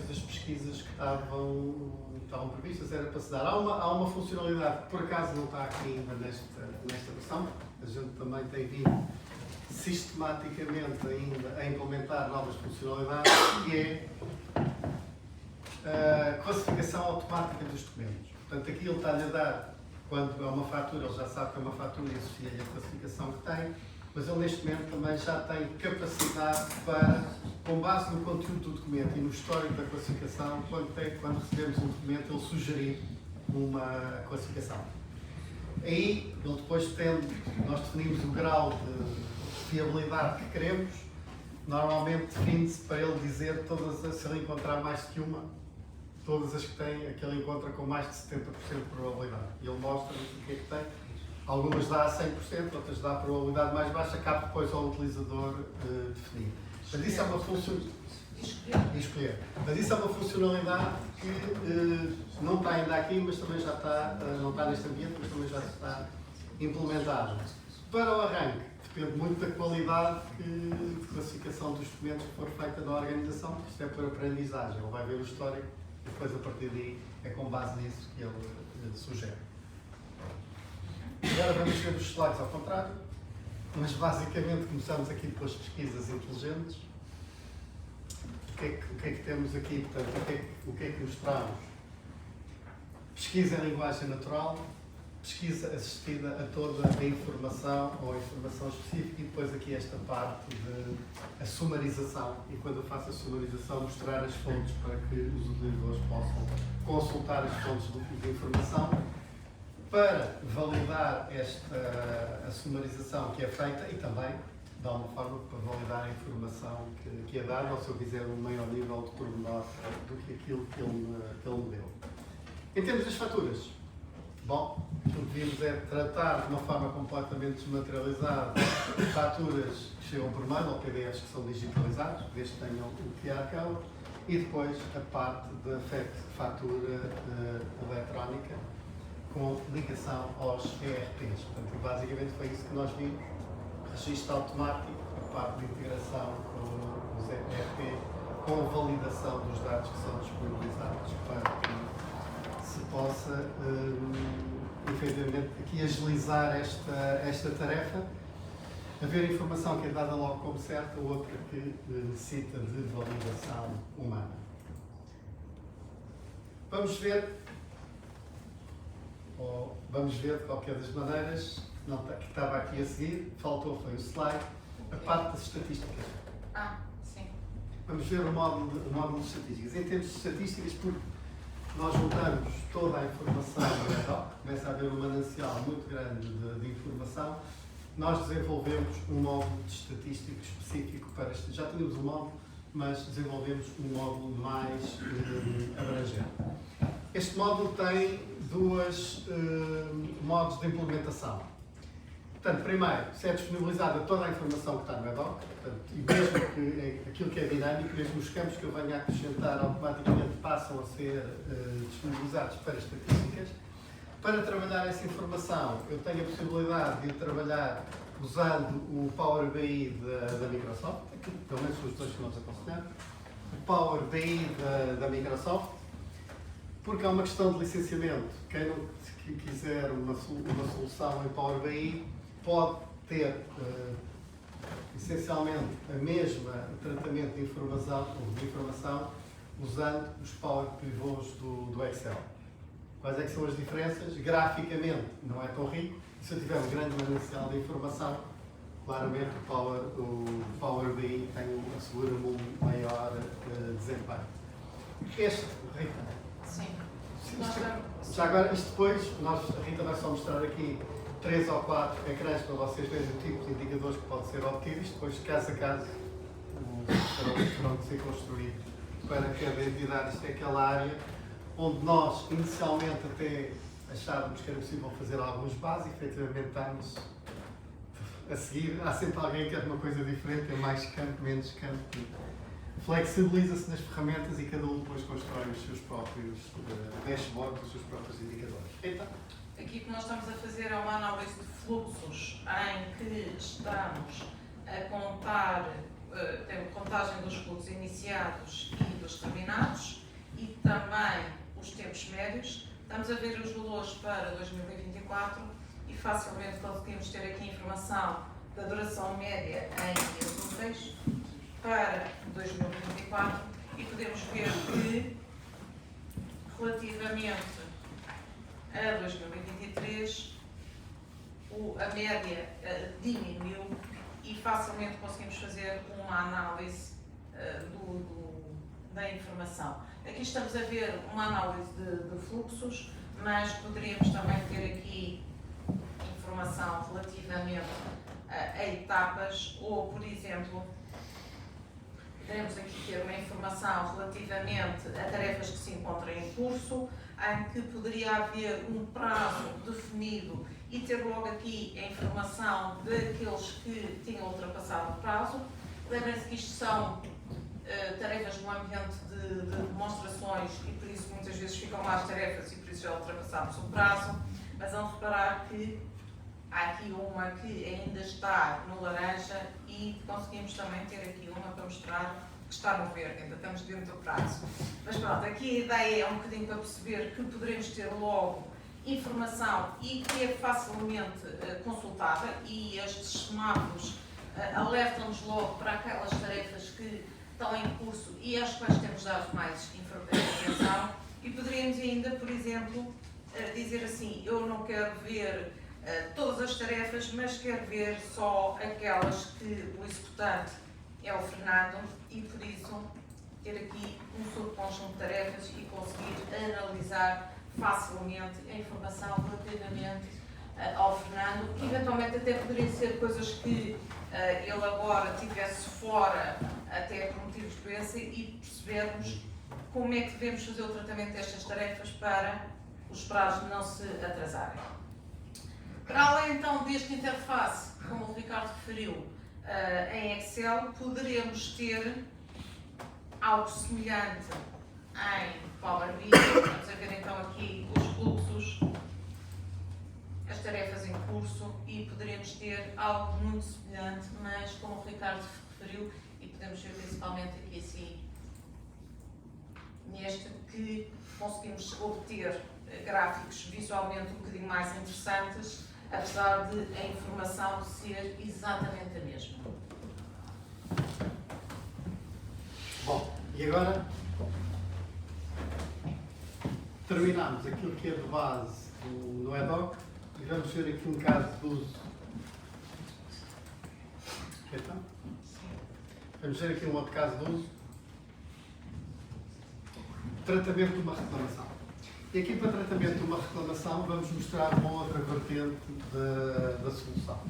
as pesquisas que estavam previstas, era para se dar. Há uma funcionalidade que por acaso não está aqui ainda nesta versão, a gente também tem vindo sistematicamente ainda a implementar novas funcionalidades, que é a classificação automática dos documentos. Portanto, aqui ele está-lhe a dar, quando é uma fatura, ele já sabe que é uma fatura e associa-lhe a classificação que tem, mas ele neste momento também já tem capacidade para, com base no conteúdo do documento e no histórico da classificação, quando recebemos um documento, ele sugerir uma classificação. Aí, ele depois nós definimos o grau de fiabilidade que queremos, normalmente define-se para ele dizer se ele encontrar mais do que uma, todas as que tem, aquele encontra com mais de 70% de probabilidade. E ele mostra-nos o que é que tem. Algumas dá a 100%, outras dá a probabilidade mais baixa, cabe depois ao utilizador definir. Mas isso é uma Mas isso é uma funcionalidade que não está ainda aqui, mas também já está, não está neste ambiente, mas também já está implementada. Para o arranque, depende muito da qualidade de classificação dos documentos que for feita na organização, porque isto é por aprendizagem. Ele vai ver o histórico e depois, a partir daí, é com base nisso que ele sugere. Agora vamos ver os slides ao contrário, mas basicamente começamos aqui pelas pesquisas inteligentes. O que é que temos aqui? Portanto, o que é que mostramos? Pesquisa em linguagem natural, pesquisa assistida a toda a informação ou a informação específica e depois aqui esta parte de a sumarização. E quando eu faço a sumarização, mostrar as fontes para que os utilizadores possam consultar as fontes de informação para validar a sumarização que é feita e também, de alguma forma, para validar a informação que é dada, ou se eu quiser um maior nível de pormenor do que aquilo que ele me deu. Em termos das faturas, bom, o que vimos é tratar de uma forma completamente desmaterializada faturas que chegam por mail ou PDFs que são digitalizados, desde que tenham o QR Code, e depois a parte da fatura eletrónica com ligação aos ERPs. Portanto, basicamente foi isso que nós vimos. Registro automático, a parte de integração com os ERPs, com a validação dos dados que são disponibilizados para que se possa, efetivamente, aqui agilizar esta tarefa. haver informação que é dada logo como certa, outra que necessita de validação humana. Vamos ver de qualquer das maneiras, que estava aqui a seguir, faltou foi o slide, a parte das estatísticas. Sim. Vamos ver o módulo de estatísticas. Em termos de estatísticas, porque nós juntamos toda a informação do EDOC, começa a haver um manancial muito grande de informação, nós desenvolvemos um módulo de estatístico específico para este. Já tínhamos um módulo, mas desenvolvemos um módulo mais abrangente. Este módulo tem dois modos de implementação. Portanto, primeiro, se é disponibilizada toda a informação que está no EDOC, e mesmo que aquilo que é dinâmico, mesmo os campos que eu venha a acrescentar automaticamente passam a ser disponibilizados para estatísticas. Para trabalhar essa informação, eu tenho a possibilidade de trabalhar usando o Power BI da Microsoft, aqui, pelo menos os dois que nós aconselhamos, o Power BI da Microsoft, porque é uma questão de licenciamento. Quem não quiser uma solução em Power BI pode ter essencialmente a mesma tratamento de informação usando os Power Pivots do Excel. Quais é que são as diferenças? Graficamente não é tão rico. Se eu tiver um grande manancial de informação, claramente o Power BI assegura-me um maior desempenho. Rita. Sim. Já agora, isto depois, a Rita vai só mostrar aqui 3 ou 4 ecrãs para vocês verem o tipo de indicadores que podem ser obtidos. Depois, caso a caso, terão de ser construídos para cada entidade. Isto é aquela área onde nós, inicialmente, até achávamos que era possível fazer alguns básicos, efetivamente estamos a seguir. Há sempre alguém que quer uma coisa diferente, é mais campo, menos campo. Flexibiliza-se nas ferramentas e cada um depois constrói os seus próprios dashboards, os seus próprios indicadores. Então, Aqui o que nós estamos a fazer é uma análise de fluxos em que estamos a contar, tem contagem dos fluxos iniciados e dos terminados e também os tempos médios. Estamos a ver os valores para 2024 e facilmente conseguimos ter aqui informação da duração média em dias úteis para 2024 e podemos ver que relativamente a 2023 a média diminuiu e facilmente conseguimos fazer uma análise da informação. Aqui estamos a ver uma análise de fluxos, mas poderíamos também ter aqui informação relativamente a etapas ou, por exemplo, poderemos aqui ter uma informação relativamente a tarefas que se encontram em curso, em que poderia haver um prazo definido e ter logo aqui a informação daqueles que tinham ultrapassado o prazo. Lembrem-se que isto são tarefas no ambiente de demonstrações e por isso muitas vezes ficam lá as tarefas e por isso já ultrapassamos o prazo, mas vão reparar que há aqui uma que ainda está no laranja e conseguimos também ter aqui uma para mostrar que está no verde, ainda estamos dentro do prazo. Mas pronto, aqui a ideia é um bocadinho para perceber que poderemos ter logo informação e que é facilmente consultada e estes semáforos alertam-nos logo para aquelas tarefas que estão em curso e às quais temos dado mais atenção e poderíamos ainda, por exemplo, dizer assim, eu não quero ver todas as tarefas, mas quero ver só aquelas que o executante é o Fernando e por isso ter aqui um subconjunto de tarefas e conseguir analisar facilmente a informação relativamente ao Fernando, que eventualmente até poderiam ser coisas que ele agora tivesse fora até por motivos de doença e percebermos como é que devemos fazer o tratamento destas tarefas para os prazos não se atrasarem. Para além então deste interface, como o Ricardo referiu, em Excel, poderemos ter algo semelhante em Power BI. Vamos a ver então aqui os fluxos, as tarefas em curso e poderemos ter algo muito semelhante, mas como o Ricardo referiu, e podemos ver principalmente aqui assim, neste, que conseguimos obter gráficos visualmente um bocadinho mais interessantes apesar de a informação ser exatamente a mesma. Bom, e agora terminamos aquilo que é de base no EDOC e vamos ver aqui um caso de uso. Então, vamos ver aqui um outro caso de uso. Tratamento de uma reclamação. E aqui para tratamento de uma reclamação vamos mostrar uma outra vertente da solução.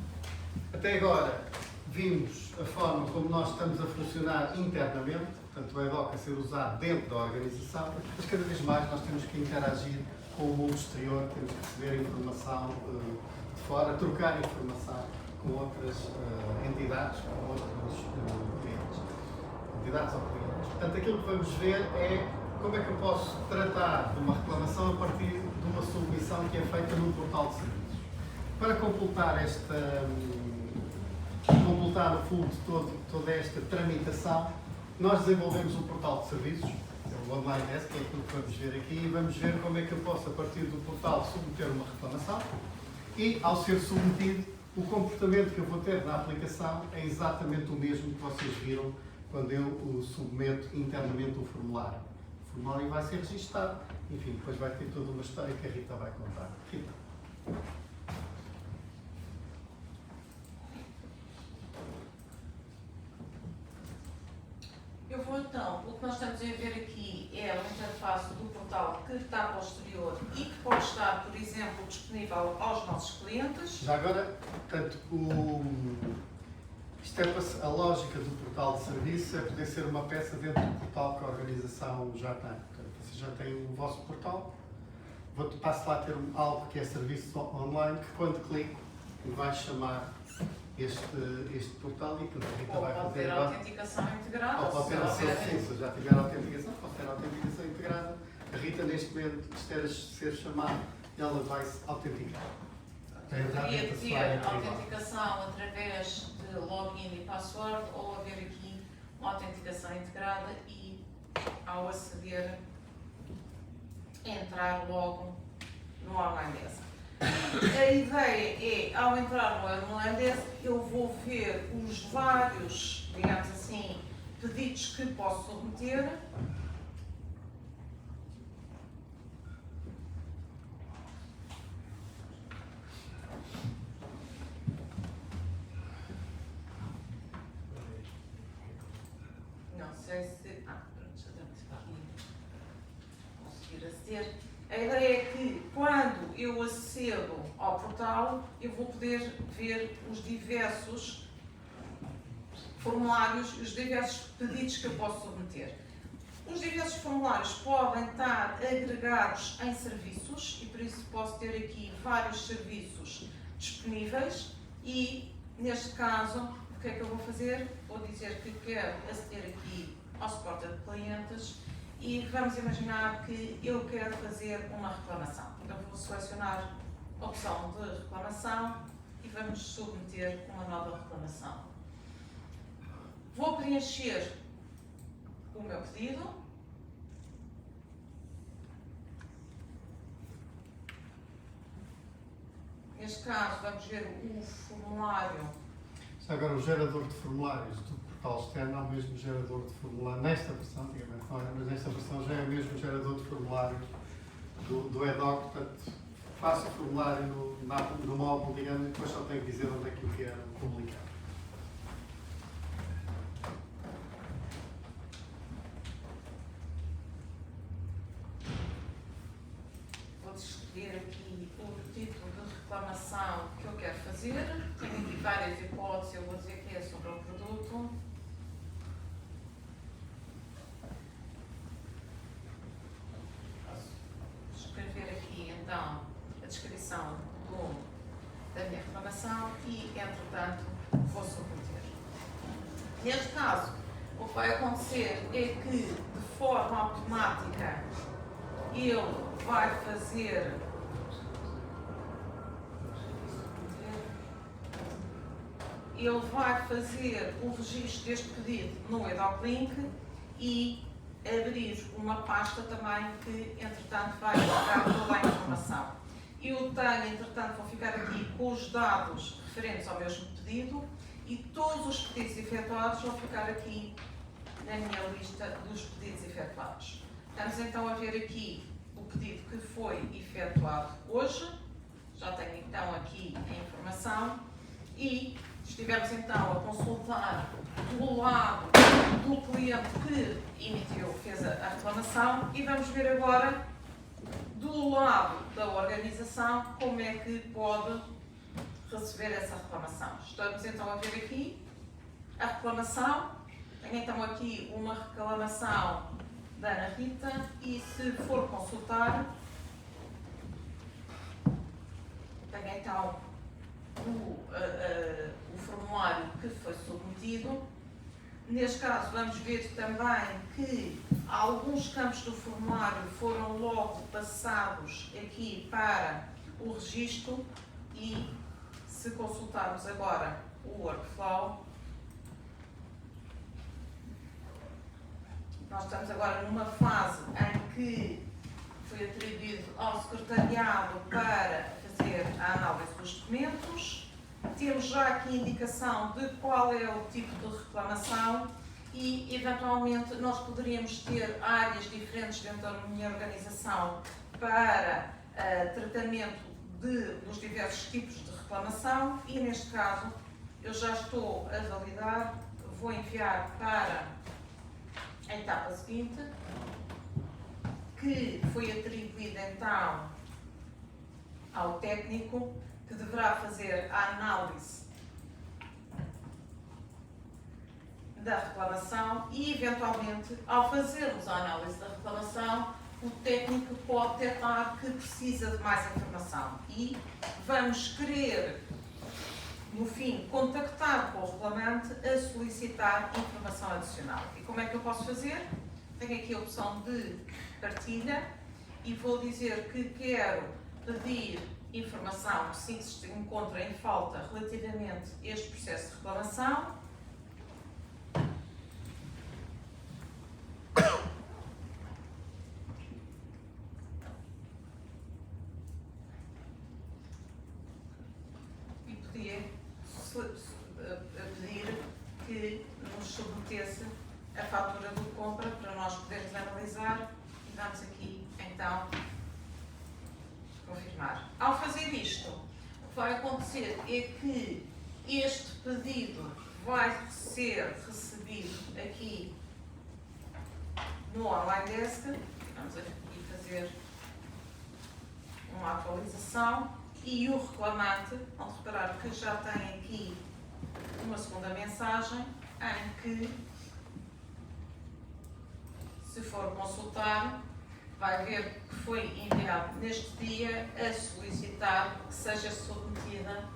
Até agora vimos a forma como nós estamos a funcionar internamente, portanto o EDOC a ser usado dentro da organização, mas cada vez mais nós temos que interagir com o mundo exterior, temos que receber informação de fora, trocar informação com outras entidades, com outros clientes. Entidades ou clientes. Portanto, aquilo que vamos ver é como é que eu posso tratar de uma reclamação a partir de uma submissão que é feita num portal de serviços. Para completar no fundo toda esta tramitação, nós desenvolvemos um portal de serviços, o Online Desk, que é aquilo que vamos ver aqui, e vamos ver como é que eu posso, a partir do portal, submeter uma reclamação e, ao ser submetido, o comportamento que eu vou ter na aplicação é exatamente o mesmo que vocês viram quando eu submeto internamente o formulário. O formulário vai ser registado, enfim, depois vai ter toda uma história que a Rita vai contar. Rita. Eu vou então, o que nós estamos a ver aqui é a interface do portal que está posterior e que pode estar, por exemplo, disponível aos nossos clientes. Já agora, portanto, isto é a lógica do portal de serviço, é poder ser uma peça dentro do portal que a organização já tem. Portanto, vocês já têm o vosso portal, passo lá a ter algo que é serviço online, que quando clico vai chamar este portal e que a Rita vai fazer. Pode ter a autenticação integrada. Ou pode ter, se já tiver a autenticação, pode ter a autenticação integrada. A Rita, neste momento, esteja a ser chamada, ela vai se autenticar. Poderia ter autenticação através de login e password ou haver aqui uma autenticação integrada e, ao aceder, entrar logo no Online Desk. A ideia é, ao entrar no Online Desk, eu vou ver os vários, digamos assim, pedidos que posso submeter. Não sei se... pronto, já estamos aqui. Conseguir aceder. A ideia é que, quando eu acedo ao portal, eu vou poder ver os diversos formulários e os diversos pedidos que eu posso submeter. Os diversos formulários podem estar agregados em serviços e, por isso, posso ter aqui vários serviços disponíveis e, neste caso, o que é que eu vou fazer? Vou dizer que quero aceder aqui ao suporte de clientes e vamos imaginar que eu quero fazer uma reclamação. Então vou selecionar a opção de reclamação e vamos submeter uma nova reclamação. Vou preencher o meu pedido. Neste caso vamos ver o formulário. Agora o gerador de formulários do portal externo é o mesmo gerador de formulários, nesta versão, antigamente não era, mas nesta versão já é o mesmo gerador de formulários do EDOC, portanto faço o formulário no móvel, digamos, e depois só tenho que dizer onde é que eu quero publicar. Vou escolher aqui o tipo de reclamação que eu quero fazer. Tenho aqui várias hipóteses, eu vou dizer que é sobre o produto. Posso escrever aqui então a descrição da minha reclamação e, entretanto, vou submeter. Neste caso, o que vai acontecer é que, de forma automática, ele vai fazer o registro deste pedido no EDOC Link e abrir uma pasta também que, entretanto, vai dar toda a informação. Eu tenho, entretanto, vou ficar aqui com os dados referentes ao mesmo pedido e todos os pedidos efetuados vão ficar aqui na minha lista dos pedidos efetuados. Estamos então a ver aqui o pedido que foi efetuado hoje. Já tenho então aqui a informação e estivemos então a consultar do lado do cliente que fez a reclamação e vamos ver agora do lado da organização como é que pode receber essa reclamação. Estamos então a ver aqui a reclamação. Tenho então aqui uma reclamação da Ana Rita e se for consultar, tenho então o formulário que foi submetido. Neste caso, vamos ver também que alguns campos do formulário foram logo passados aqui para o registro e, se consultarmos agora o workflow, nós estamos agora numa fase em que foi atribuído ao secretariado para fazer a análise dos documentos. Temos já aqui indicação de qual é o tipo de reclamação e, eventualmente, nós poderíamos ter áreas diferentes dentro da minha organização para tratamento dos diversos tipos de reclamação e, neste caso, eu já estou a validar, vou enviar para a etapa seguinte, que foi atribuída então ao técnico que deverá fazer a análise da reclamação e, eventualmente, ao fazermos a análise da reclamação, o técnico pode detectar que precisa de mais informação e vamos querer, no fim, contactar com o reclamante a solicitar informação adicional. E como é que eu posso fazer? Tenho aqui a opção de partilha e vou dizer que quero pedir informação que se encontra em falta relativamente a este processo de reclamação. E pedir que nos submetesse a fatura de compra para nós podermos analisar e vamos aqui então confirmar. Ao fazer isto, o que vai acontecer é que este pedido vai ser recebido aqui no Online Desk. Vamos aqui fazer uma atualização e o reclamante, vão reparar que já tem aqui uma segunda mensagem em que, se for consultar, vai ver que foi enviado neste dia a solicitar que seja submetida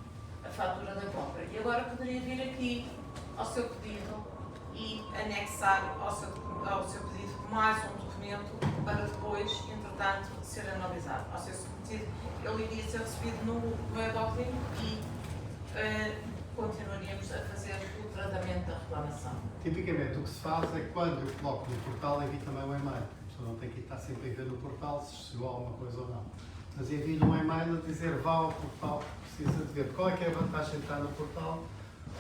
a fatura da compra. E agora poderia vir aqui ao seu pedido e anexar ao seu pedido mais um documento para depois, entretanto, ser analisado. Ao ser submetido, ele iria ser recebido no e-docking e continuaríamos a fazer o tratamento da reclamação. Tipicamente, o que se faz é que quando eu coloco no portal, envio também um e-mail. A pessoa não tem que estar sempre a ver no portal se chegou alguma coisa ou não. Mas envio um e-mail a dizer vá ao portal, precisa de ver qual é que é a vantagem de estar no portal.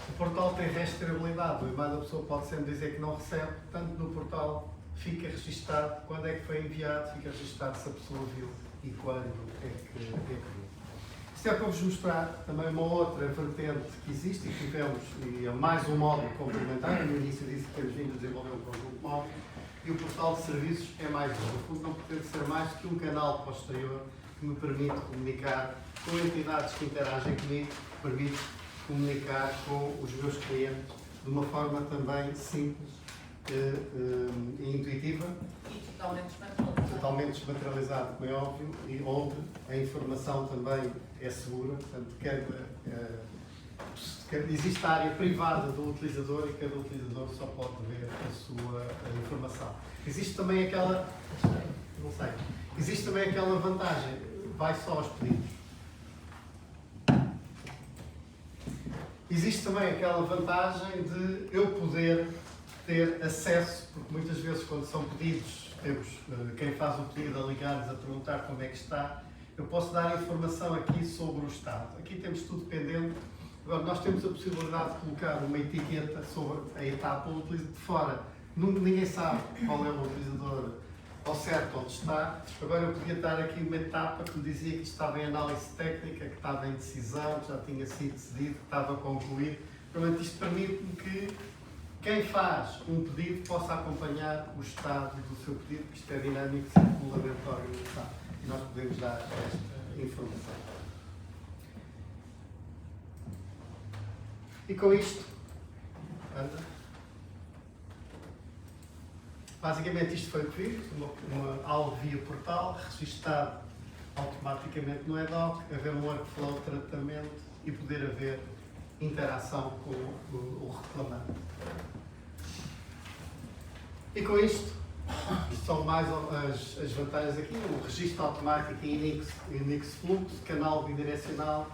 O portal tem rastreabilidade, o e-mail da pessoa pode sempre dizer que não recebe, portanto no portal fica registado quando é que foi enviado, fica registado se a pessoa viu e quando é que viu. Isto é para vos mostrar também uma outra vertente que existe e que tivemos, e é mais um módulo complementar. No início disse que temos vindo a desenvolver um conjunto de módulos e o portal de serviços é mais um. No fundo, não pretende ser mais que um canal posterior que me permite comunicar com entidades que interagem comigo, que permite comunicar com os meus clientes de uma forma também simples e intuitiva. E totalmente desmaterializado. Totalmente desmaterializado, como é óbvio, e onde a informação também é segura, portanto, existe a área privada do utilizador e cada utilizador só pode ver a sua informação. Existe também aquela, existe também aquela vantagem, vai só aos pedidos. Existe também aquela vantagem de eu poder ter acesso, porque muitas vezes quando são pedidos, temos quem faz o pedido a ligar-nos a perguntar como é que está, eu posso dar informação aqui sobre o estado. Aqui temos tudo pendente. Agora, nós temos a possibilidade de colocar uma etiqueta sobre a etapa de fora. Ninguém sabe qual é o utilizador ao certo onde está. Agora, eu podia dar aqui uma etapa que me dizia que estava em análise técnica, que estava em decisão, que já tinha sido decidido, que estava concluído. Portanto, isto permite-me que quem faz um pedido possa acompanhar o estado do seu pedido, porque isto é dinâmico, circulamento da organização. E nós podemos dar esta informação. E com isto, basicamente isto foi o que fiz, algo via portal, registado automaticamente no EDOC, haver um workflow de tratamento e poder haver interação com o reclamante. E com isto são mais as vantagens aqui, o registro automático em Unix Fluxo, canal bidirecional,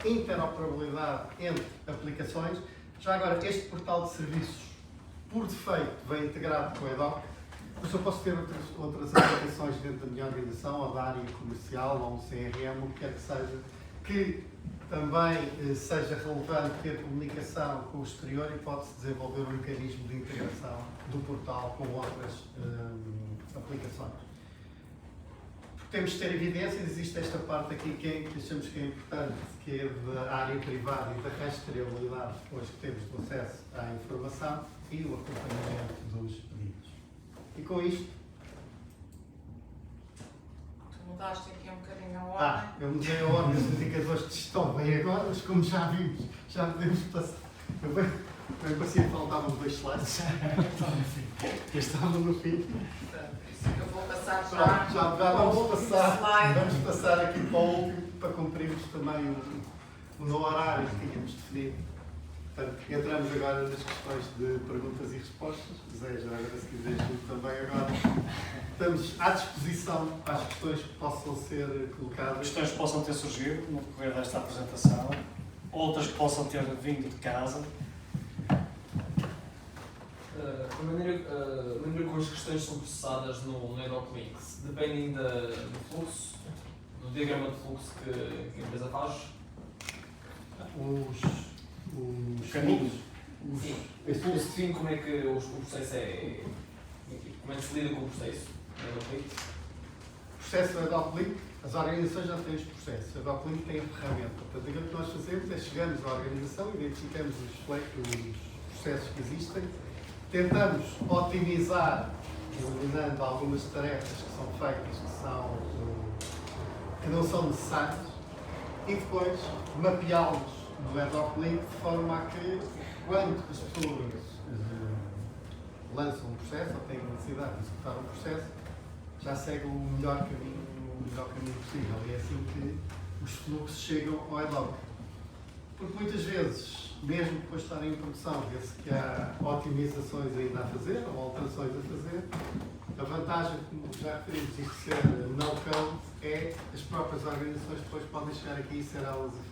interoperabilidade entre aplicações. Já agora, este portal de serviços, por defeito, vem integrado com o EDOC, mas eu posso ter outras aplicações dentro da minha organização, ou da área comercial, ou um CRM, o que quer que seja, que também seja relevante ter comunicação com o exterior e pode-se desenvolver um mecanismo de integração do portal com outras aplicações. Temos de ter evidências, existe esta parte aqui que achamos que é importante, que é da área privada e da rastreabilidade depois que temos do acesso à informação e o acompanhamento dos pedidos. E com isto... Tu mudaste aqui um bocadinho a ordem. Eu mudei a ordem dos indicadores de gestão bem agora, mas como já vimos, já podemos passar. Eu bem parecia que faltavam 2 slides. Estavam no fim. Eu vou passar Já vamos passar aqui para o último, para cumprirmos também o novo horário que tínhamos definido. Portanto, entramos agora nas questões de perguntas e respostas. Zé, já agora se quiseres também agora. Estamos à disposição para as questões que possam ser colocadas. Questões que possam ter surgido no decorrer desta apresentação, outras que possam ter vindo de casa. A maneira como as questões são processadas no EDOC Links dependem do fluxo, do diagrama de fluxo que a empresa faz. Os caminhos. Sim, o fluxo define como é que o processo é. Como é que se lida com o processo no EDOC Links. O processo do EDOC Link, as organizações já têm os processos. O EDOC Link tem a ferramenta. Portanto, aquilo que nós fazemos é chegamos à organização, identificamos os processos que existem, tentamos otimizar, eliminando algumas tarefas que são feitas, que não são necessárias, e depois mapeá-los no EDOC Link de forma a que, quando as pessoas lançam um processo ou têm necessidade de executar um processo, já segue o melhor caminho possível. E é assim que os fluxos chegam ao EDOC. Porque muitas vezes, mesmo depois de estarem em produção, vê-se que há otimizações ainda a fazer, ou alterações a fazer. A vantagem, como já referimos, isto ser no-code, é as próprias organizações depois podem chegar aqui e ser elas a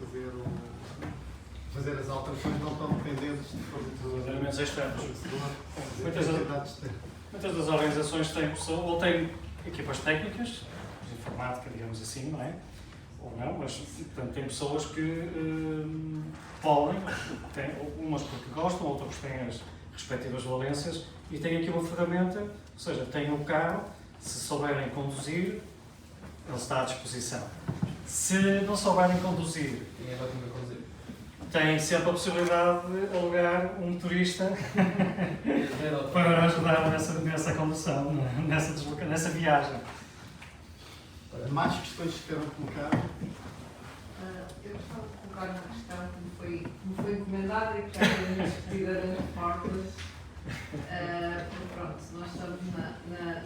fazer as alterações, não estão dependentes de Elementos externos. fornecedores. Muitas das organizações têm pessoas, ou têm equipas técnicas, de informática, digamos assim, não é? Ou não, mas portanto, tem pessoas que podem, umas porque gostam, outras porque têm as respectivas valências e têm aqui uma ferramenta, ou seja, têm um carro, se souberem conduzir, ele está à disposição. Se não souberem conduzir, Quem é ótimo a conduzir? têm sempre a possibilidade de alugar um motorista para ajudar nessa condução, nessa viagem. Mais questões que queiram colocar? Eu gostava de colocar uma questão que me foi encomendada e que já foi discutida nas portas. Pronto, nós estamos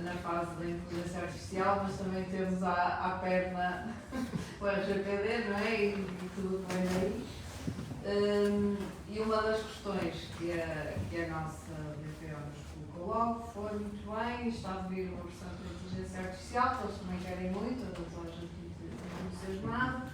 na fase da inteligência artificial, mas também temos à perna o RGPD, não é? E tudo que vem daí. E uma das questões que a nossa DPO nos colocou logo foi muito bem, está a vir uma versão de inteligência artificial, que eles também querem muito, a doutora não fez nada,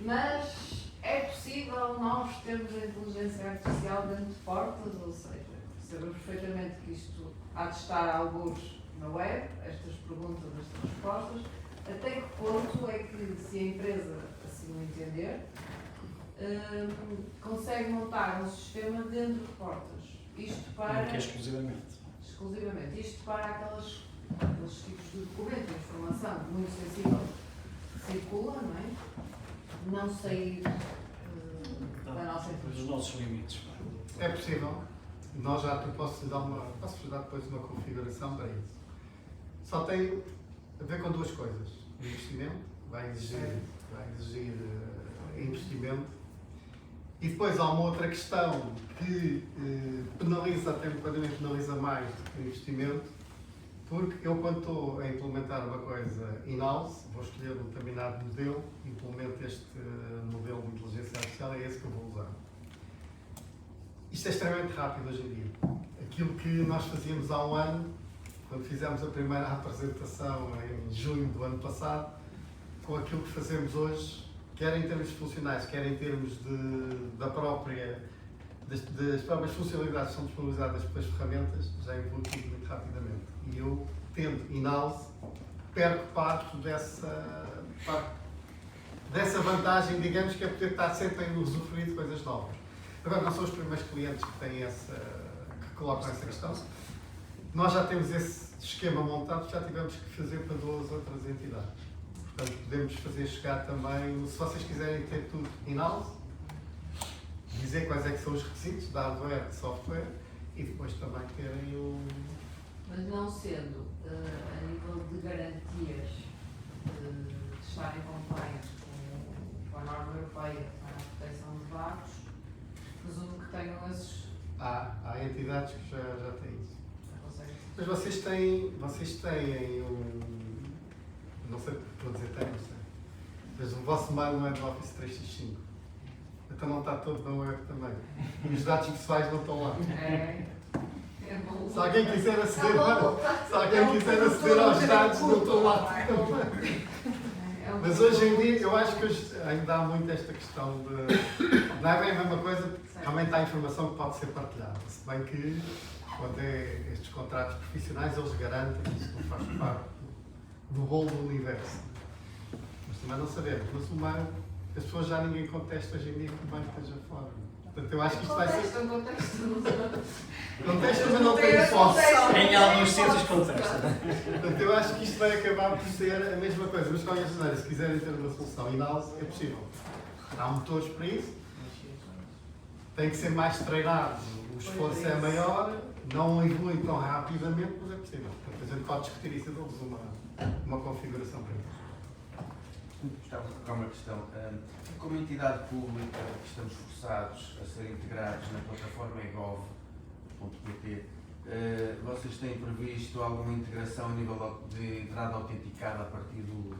mas é possível nós termos a inteligência artificial dentro de portas, ou seja, sabemos perfeitamente que isto há de estar alguns na web, estas perguntas, estas respostas, até que ponto é que, se a empresa assim o entender, consegue montar um sistema dentro de portas. Isto para... Que é exclusivamente. Isto para aqueles tipos de documento, de informação muito sensível que circula, não é? Não sair da nossa Dos empresa. nossos limites. É possível. Nós já posso dar depois uma configuração para isso. Só tem a ver com duas coisas. O investimento, vai exigir investimento. E depois há uma outra questão que penaliza, até um bocadinho penaliza mais do que o investimento, porque eu, quando estou a implementar uma coisa in-house, vou escolher um determinado modelo, implemento este modelo de inteligência artificial, é esse que eu vou usar. Isto é extremamente rápido hoje em dia. Aquilo que nós fazíamos há um ano, quando fizemos a primeira apresentação em junho do ano passado, com aquilo que fazemos hoje, quer em termos funcionais, quer em termos das próprias funcionalidades que são disponibilizadas pelas ferramentas, já evolui tudo muito rapidamente. E eu, tendo in-house, perco parte dessa vantagem, digamos, que é poder estar sempre a usufruir de coisas novas. Agora, não são os primeiros clientes que têm que colocam essa questão. Nós já temos esse esquema montado, já tivemos que fazer para 2 outras entidades. Portanto, podemos fazer chegar também, se vocês quiserem ter tudo in-house, dizer quais é que são os requisitos de hardware, de software, e depois também terem o... Mas não sendo a nível de garantias de estar em compliance com a norma europeia para a proteção de dados, presumo que tenham esses... Há entidades que já têm isso. Conseguem. Mas vocês têm um... Não sei, estou a dizer tem, não sei. Mas o vosso mail não é do Office 365. Então não está todo na web também. E os dados pessoais não estão lá. É bom. Se alguém quiser aceder, aos dados, não estão lá. Mas hoje em dia, eu acho que ainda há muito esta questão de... Não é bem a mesma coisa, realmente há informação que pode ser partilhada. Se bem que, quando é estes contratos profissionais, eles garantem que isso não faz parte do bolo do universo. Mas também não sabemos. Mas o humano, as pessoas já ninguém contesta hoje em dia que o humano esteja fora. Portanto, eu acho que isto vai ser... Contesta, mas não tem hipótese. Em alguns sítios contesta. Portanto, eu acho que isto vai acabar por ser a mesma coisa. Mas, de qualquer maneira, se quiserem ter uma solução in-house, é possível. Há motores para isso. Tem que ser mais treinado. O esforço é maior. Não evolui tão rapidamente, mas é possível. Portanto, a gente pode discutir isso e dou-vos uma configuração para isso. Gostava de colocar uma questão. Como entidade pública, estamos forçados a ser integrados na plataforma egov.pt. Vocês têm previsto alguma integração a nível de entrada autenticada a partir do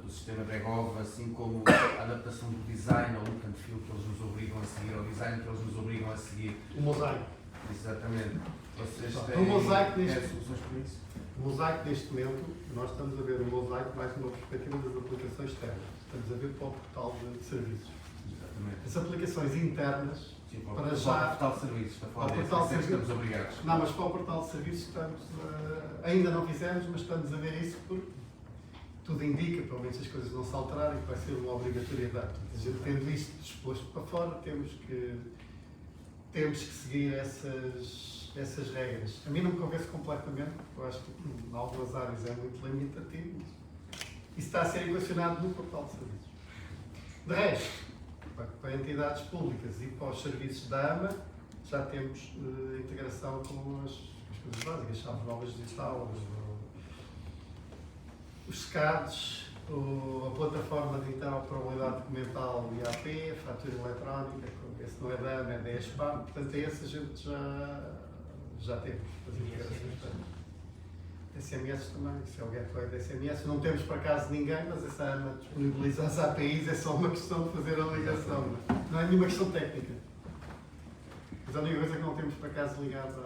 sistema da egov, assim como a adaptação do design ao look and feel que eles nos obrigam a seguir, ao design que eles nos obrigam a seguir? O mosaico. Exatamente. Vocês O têm mosaico soluções para isso? O mosaico, neste momento, nós estamos a ver o mosaico mais uma perspectiva das aplicações externas. Estamos a ver para o portal de serviços. Exatamente. As aplicações internas, Sim, para já... o portal de serviços, está a falar Ao desse, portal de desse serviços. estamos obrigados. Não, mas para o portal de serviços estamos ainda não fizemos, mas estamos a ver isso porque tudo indica, pelo menos as coisas não se alterarem, que vai ser uma obrigatoriedade. A gente tendo isto exposto para fora, temos que seguir essas regras. A mim não me convence completamente, porque eu acho que em algumas áreas é muito limitativo. Isso está a ser equacionado no portal de serviços. De resto, para entidades públicas e para os serviços da AMA, já temos integração com as coisas básicas, chaves novas digital, os SCADs, a plataforma de interoperabilidade documental IAP, a fatura eletrónica, esse não é da AMA, é da ESPAM, portanto esse a gente já temos as integrações todas. SMS também, se é o gateway de SMS, não temos por acaso ninguém, mas essa AMA disponibiliza as APIs, é só uma questão de fazer a ligação, não é nenhuma questão técnica. Mas a única coisa que não temos por acaso ligado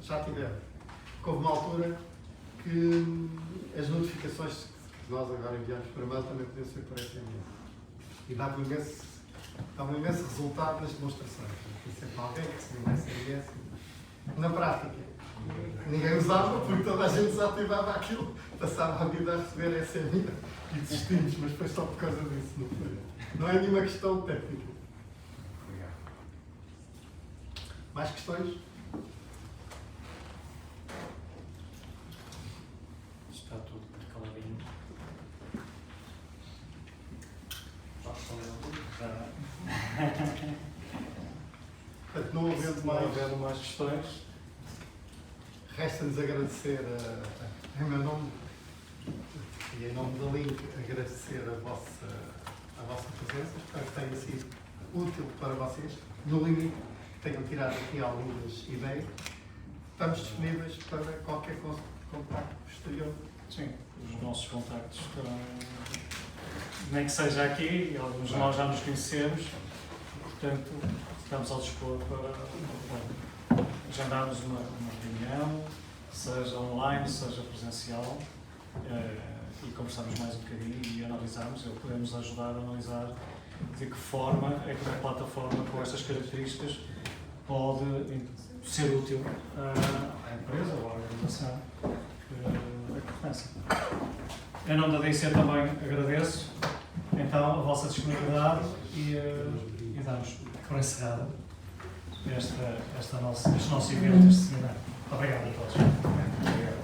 já tivemos. Porque houve uma altura que as notificações que nós agora enviamos para mail também podiam ser por SMS. E dava um imenso resultado nas demonstrações. Tem sempre alguém que recebeu um SMS. Na prática, ninguém usava porque toda a gente desativava aquilo, passava a vida a receber SMS e desistimos, mas foi só por causa disso, não foi? Não é nenhuma questão técnica. Obrigado. Mais questões? Está tudo caladinho. Já responderam tudo? Já. Portanto, não havendo Não mais, havendo mais questões, resta-nos agradecer em meu nome e em nome da Link, agradecer a vossa presença. Espero que tenha sido útil para vocês. No limite, tenham tirado aqui algumas ideias. Estamos disponíveis para qualquer contacto posterior. sim, os nossos contactos estarão, nem que seja aqui, e alguns de nós já nos conhecemos, portanto, estamos ao dispor para agendarmos uma reunião, seja online, seja presencial, e conversarmos mais um bocadinho e analisarmos, podemos ajudar a analisar de que forma é que uma plataforma com estas características pode ser útil à empresa ou à organização que pertence. Em nome da DIC também agradeço então a vossa disponibilidade e damos por encerrado este nosso evento, este seminário. Obrigado a todos. Obrigado.